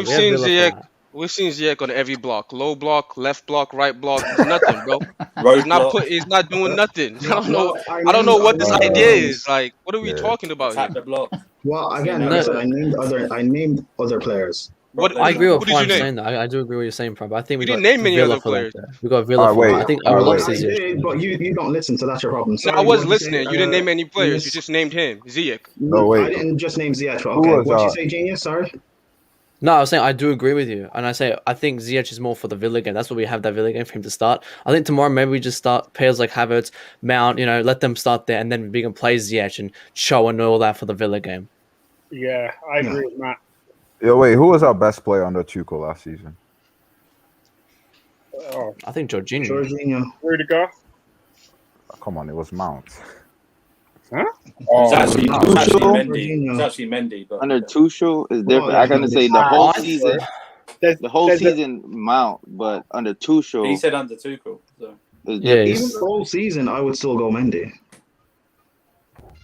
We've seen Ziyech on every block. Low block, left block, right block. Nothing, bro. He's not doing nothing. I don't know what this idea is. Like, what are we talking about here? Well, again, like I said, I named other players. I agree with Prime saying that. I do agree with what you're saying, Prime. But I think we didn't name many other players. We got Villa. I think but you don't listen, so that's your problem. Sorry, I was listening. You didn't name any players. You just named him, Ziyech. No, I didn't just name Ziyech. Okay, what did you say, Genius? Sorry. No, I was saying I do agree with you, and I think Ziyech is more for the Villa game. That's why we have that Villa game for him to start. I think tomorrow maybe we just start pairs like Havertz, Mount, let them start there, and then we can play Ziyech and Cho and all that for the Villa game. Yeah, I agree with Matt. Yeah, wait, who was our best player under Tuchel last season? Oh, I think Jorginho. Rudiger. Oh, come on, it was Mount. Huh? It's actually Tuchel? Mendy. It's actually Mendy, but Under Tuchel is different. yeah, I gotta say the whole season, There's Mount, but under Tuchel, he said under Tuchel. So. is Yeah, different. Even the whole season, I would still go Mendy.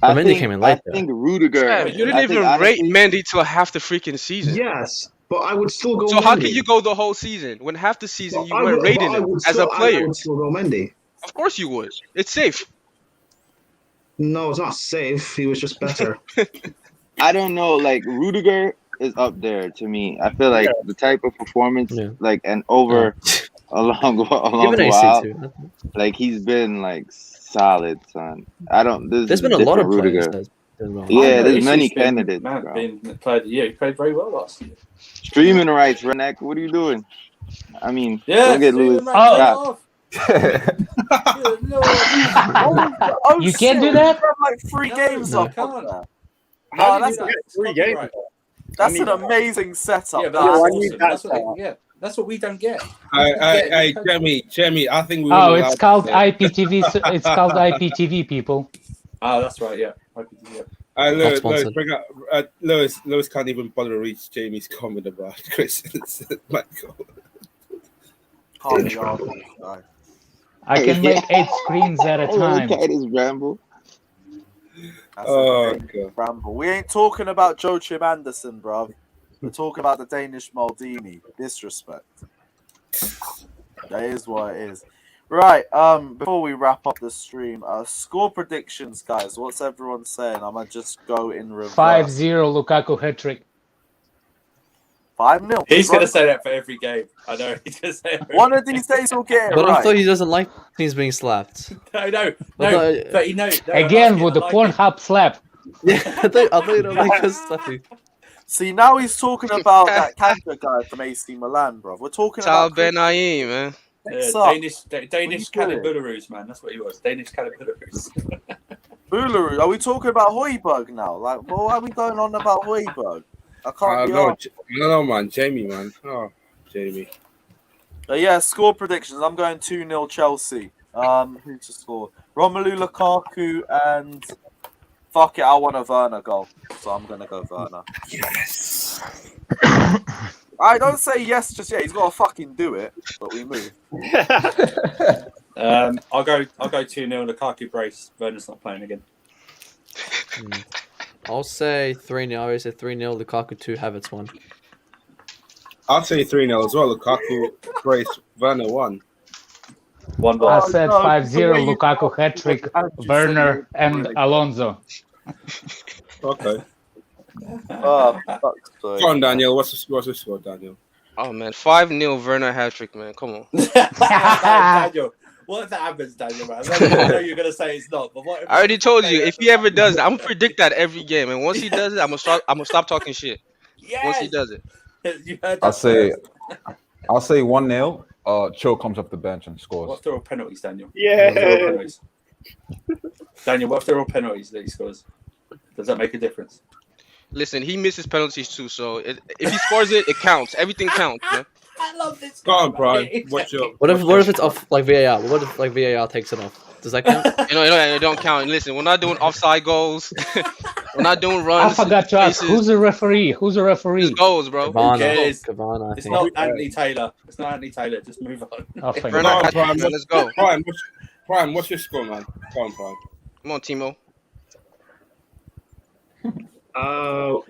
I Mendy think, came in late, I think Rudiger. Damn, you didn't I think even honestly- rate Mendy till half the freaking season. Yes, but I would still go So Mendy. how can you go the whole season when half the season But you I weren't would- rating but I him would as a still- I player? would still go Mendy. Of course you would. It's safe. No, it's not safe. He was just better. I don't know. Like Rudiger is up there to me. I feel like the type of performance, like and over a long Give an AC while, too. like he's been like solid, son. I don't. There's been a lot of players Rudiger. that's done well. Yeah, there's Ishi's many been- candidates. Man, bro. being played of the year. He played very well last year. Streaming rights, Renek. What are you doing? I mean, Yeah, don't get streaming Lewis. rights, turn it Stop. off. Good Lord. You can't do that? Like 3 games No, up can't. on there. How No, do you that's do that? It's 3 games. copyright. That's an amazing setup. Yeah, but that. that's I awesome. need that That's what setup. they, yeah, that's what we don't get. Hey, Jamie, I think we. Oh, were it's allowed called to- IPTV. It's called IPTV, people. Oh, that's right. Yeah. Yeah. Lewis, sponsored. bring up, Lewis can't even bother to reach Jamie's comment about Christensen. Michael. Can't be argued, guys. I can make 8 screens at a time. Look at his ramble. That's Oh, a big ramble. We ain't talking about Joachim Andersen, bruv. We're talking about the Danish Maldini. Disrespect. That is what it is. Right, before we wrap up the stream, score predictions, guys. What's everyone saying? I'm gonna just go in reverse. 5-0 Lukaku hat-trick. 5-0. He's gonna say that for every game. I know. He's gonna say it. One of these days we'll get it But I right. thought he doesn't like teams being slapped. No. thought- But he knows. No, Again I with the like it. Pornhub slap. Yeah, I thought you don't like us slapping. See, now he's talking about that Kanta guy from AC Milan, bro. We're talking Tal about Ben Aim, man. Next up. Danish What are you doing? Calibularus, man. That's what he was. Danish Calibularus. Boolaroo. Are we talking about Højbjerg now? Like, what are we going on about Højbjerg? I can't be arsed. No, man. Jamie, man. Oh, Jamie. Yeah, score predictions. I'm going 2-0 Chelsea. Who to score? Romelu Lukaku and fuck it, I want a Werner goal. So I'm gonna go Werner. Yes. I don't say yes just yet. He's got to fucking do it. But we move. I'll go 2-0 Lukaku brace. Werner's not playing again. I'll say 3-0. I always say 3-0 Lukaku 2, Havertz 1. I'll say 3-0 as well. Lukaku, Grace, Werner 1. 1-1. I said no, 5-0 the way you- Lukaku hat-trick, Werner and Alonso. Okay. Oh, fuck's sake. Go on, Daniel. What's the score, Daniel? Oh man, 5-0 Werner hat trick, man. Come on. Daniel, what if that happens, Daniel? Man? I know you're gonna say it's not, but what? If I already told you, if he ever does it, I'm gonna predict that every game. And once he does it, I'm gonna stop talking shit. Once he does it. You heard that I'll say first. 1-0. Cho comes off the bench and What scores. if they're all penalties, Daniel? Yeah. What if they're all penalties? Daniel, what if they're all penalties that he scores? Does that make a difference? Listen, he misses penalties too, so if he scores it, it counts. Everything counts, man. I love this. Go on, Brian. What's your? What if it's off like VAR? What if like VAR takes it off? Does that count? It don't count. Listen, we're not doing offside goals. We're not doing I runs. forgot to ask, who's the referee? Who's the referee? It's goals, bro. Cavani, I It's think. not Anthony Taylor. It's not Anthony Taylor. Just move on. Oh, thank Werner God. hat trick, man. Let's go. Brian, what's your score, man? Go on, Brian. Come on, Timo. I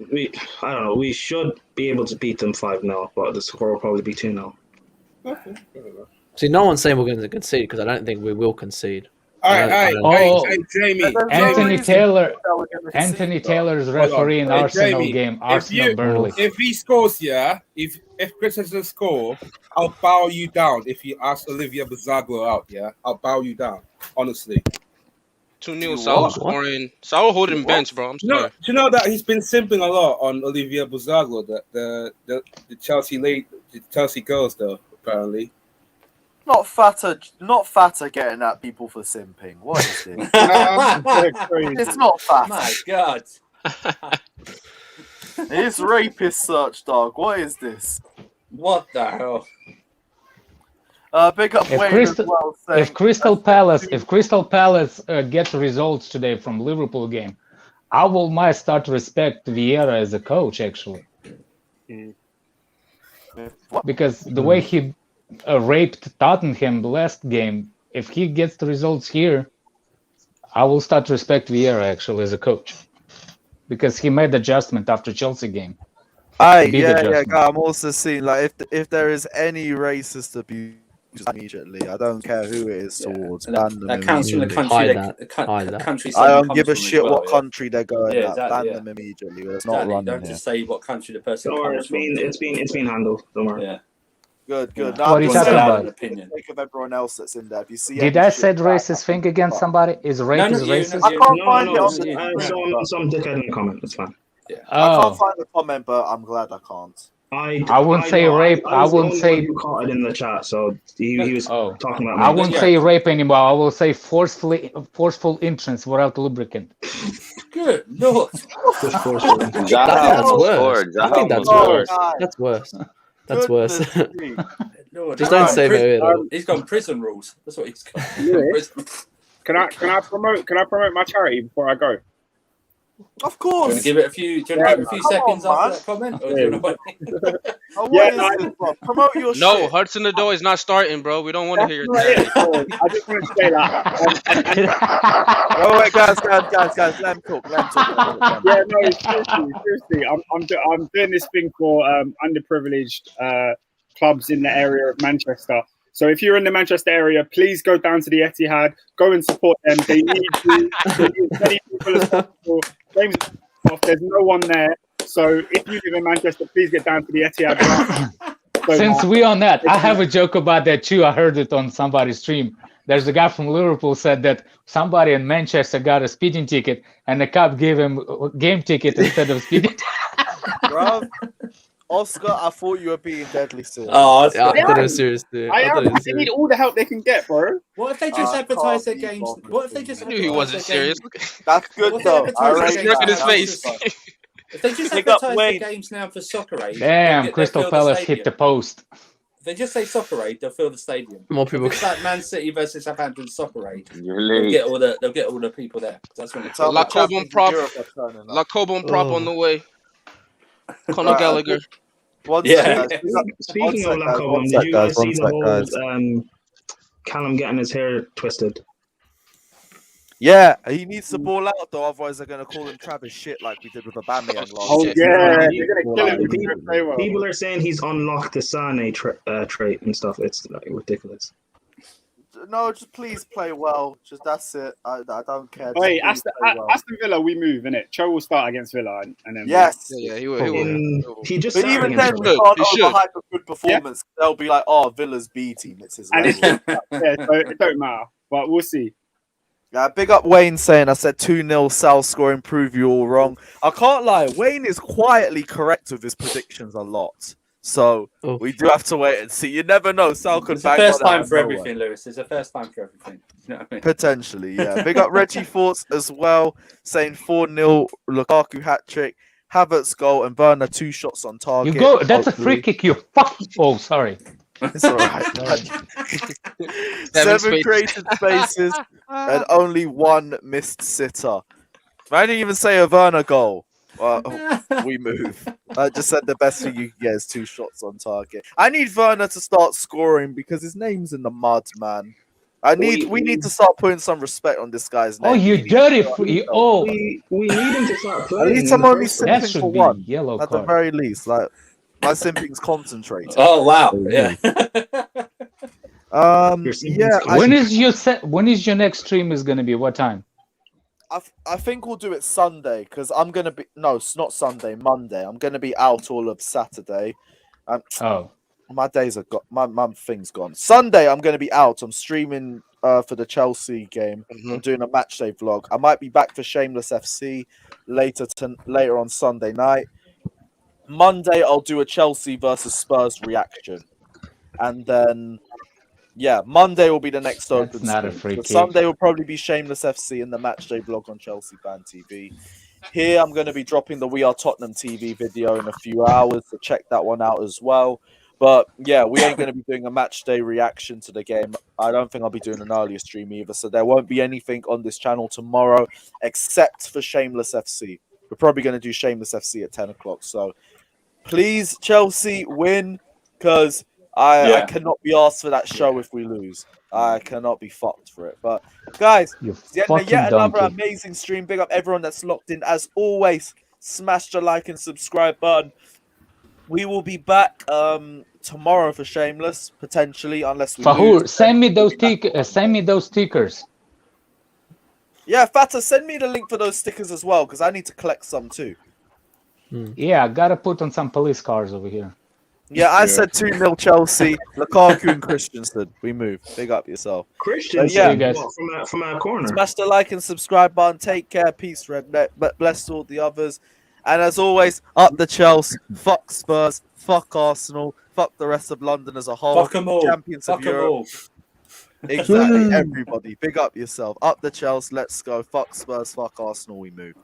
don't know. We should be able to beat them 5-0, but the score will probably be 2-0. Okay. Fair enough. See, no one's saying we're going to concede because I don't think we will concede. Hey, Jamie. Anthony Taylor's referee in Arsenal Jamie, game, Arsenal Burnley. If he scores, if Christensen score, I'll bow you down. If you ask Olivia Bazaglo out, I'll bow you down. Honestly. 2-0. Saul scoring. Saul holding bench, bro. I'm Do sorry. you know that he's been simping a lot on Olivia Buzago, the Chelsea girls, though, apparently. Not fatter getting at people for simping. What is this? It's not fatter. My God. It's rapist search, dog. What is this? What the hell? Big up If Wayne as well. If Crystal Palace gets results today from Liverpool game, I might start to respect Vieira as a coach, actually, because the way he raped Tottenham last game, if he gets the results here, I will start to respect Vieira actually as a coach, because he made adjustment after Chelsea game. I'm also seeing like if there is any racist abuse immediately, I don't care who it is towards. Ban them That counts from the immediately. country. I don't give a shit what country they're going Yeah, at. exactly, Ban them immediately. It's not running Don't here. just say what country the person Don't worry, comes from. it's been handled. Don't worry. Yeah. Good. Yeah. No, What are you talking about? Opinion. Think of everyone else that's in there. If you see Did I say racist thing against somebody? Is rape racist? I can't find it on No, some dickhead in the comment. It's fine. Yeah. I can't find the comment, but I'm glad I can't. I wouldn't say rape. I wouldn't say. You caught it in the chat, so he was talking about. I wouldn't say rape anymore. I will say forceful entrance without lubricant. Good Lord. That's worse. I think that's worse. That's worse. That's worse. Lord, Just don't say maybe. He's got prison rules. That's what he's got. Lewis, can I promote my charity before I go? Of Do you course. want to give it a few seconds after that comment? Or do you want to promote your No, shit. Hearts in the Door is not starting, bro. We don't want to hear your I just want to say that. Oh wait, guys, let him talk. Yeah, no, seriously. I'm doing this thing for underprivileged clubs in the area of Manchester. So if you're in the Manchester area, please go down to the Etihad, go and support them. They need you. They need as many people as possible. Games off, there's no one there. So if you live in Manchester, please get down to the Etihad. Since we on that, I have a joke about that too. I heard it on somebody's stream. There's a guy from Liverpool said that somebody in Manchester got a speeding ticket and the cop gave him a game ticket instead of speeding. Bro, Oscar, I thought you were being deadly serious. Oh, yeah, I thought it was serious, dude. They need all the help they can get, bro. What if they just advertise their games? What if they just? I knew he wasn't serious. That's good though. Look at his face. If they just Pick up advertise Wayne. the games now for Soccer Aid, Damn, Crystal Palace hit the post. If they just say Soccer Aid, they'll fill the stadium. More people. If it's like Man City versus Southampton Soccer Aid, You're they'll late. get all the people there. That's when it's La Cobon prop on the way. Conor Gallagher. Speaking of La Cobon, did you guys see the whole Callum getting his hair twisted? Yeah, he needs to ball out though, otherwise they're gonna call him Travis shit like we did with Aubameyang last season. Yeah, they're gonna kill him. People are saying he's unlocked the Sane trait and stuff. It's like ridiculous. No, just please play well. Just that's it. I don't care. Just Wait, please play well. Aston Villa, we move, innit? Cho will start against Villa, and then Yes. Yeah, he will. He just. But even then, we can't overhype a good performance. They'll be like, "Oh, Villa's B team. It's his and level." so it don't matter. But we'll see. Yeah, big up Wayne saying I said 2-0 Sal scoring, prove you all wrong. I can't lie, Wayne is quietly correct with his predictions a lot. So we do have to wait and see. You never know. Sal could It's the bang first one out time of for nowhere. everything, Lewis. It's the first time for everything. You know what I mean? Potentially, yeah. Big up Reggie Thoughts as well, saying 4-0 Lukaku hat trick, Havertz goal, and Werner 2 shots on target. You go. That's a free kick. You fuck. Oh, sorry. It's all right. 7 created spaces and only 1 missed sitter. I didn't even say a Werner goal. We move. I just said the best thing you can get is 2 shots on target. I need Werner to start scoring because his name's in the mud, man. We need to start putting some respect on this guy's name. Oh, you dirty free. Oh, we need him to start playing. At least I'm only that simping should for be 1. yellow At the card. very least, like my simping's concentrated. Oh wow! Yeah. Yeah. When is your next stream is gonna be? What time? I think we'll do it Sunday because I'm gonna be it's not Sunday, Monday. I'm gonna be out all of Saturday. Oh, my days are got my thing's gone. Sunday I'm gonna be out. I'm streaming for the Chelsea game. I'm doing a match day vlog. I might be back for Shameless FC later on Sunday night. Monday, I'll do a Chelsea versus Spurs reaction, and then Monday will be the next That's open not a stream. free So kick. Sunday will probably be Shameless FC and the match day vlog on Chelsea Fan TV. Here, I'm going to be dropping the We Are Tottenham TV video in a few hours, so check that one out as well. But yeah, we ain't going to be doing a match day reaction to the game. I don't think I'll be doing an earlier stream either, so there won't be anything on this channel tomorrow except for Shameless FC. We're probably going to do Shameless FC at 10 o'clock. So please, Chelsea, win, because I cannot be asked for that show if we lose. I cannot be fucked for it. But guys, You yet fucking another donkey. amazing stream. Big up everyone that's locked in. As always, smash the like and subscribe button. We will be back tomorrow for Shameless, potentially, unless we Fahur, lose. send me those stickers. Yeah, Fata, send me the link for those stickers as well, because I need to collect some too. Yeah, I gotta put on some police cars over here. Yeah, I said 2-0 Chelsea. Lukaku and Christensen. We move. Big up yourself. Christensen, guys. from our corner. Smash the like and subscribe button. Take care. Peace, Redneck. But bless all the others. And as always, up the Chelsea. Fuck Spurs. Fuck Arsenal. Fuck the rest of London as a whole. Fuck 'em all. Champions Fuck of 'em Europe. all. Exactly. Everybody. Big up yourself. Up the Chelsea. Let's go. Fuck Spurs. Fuck Arsenal. We move.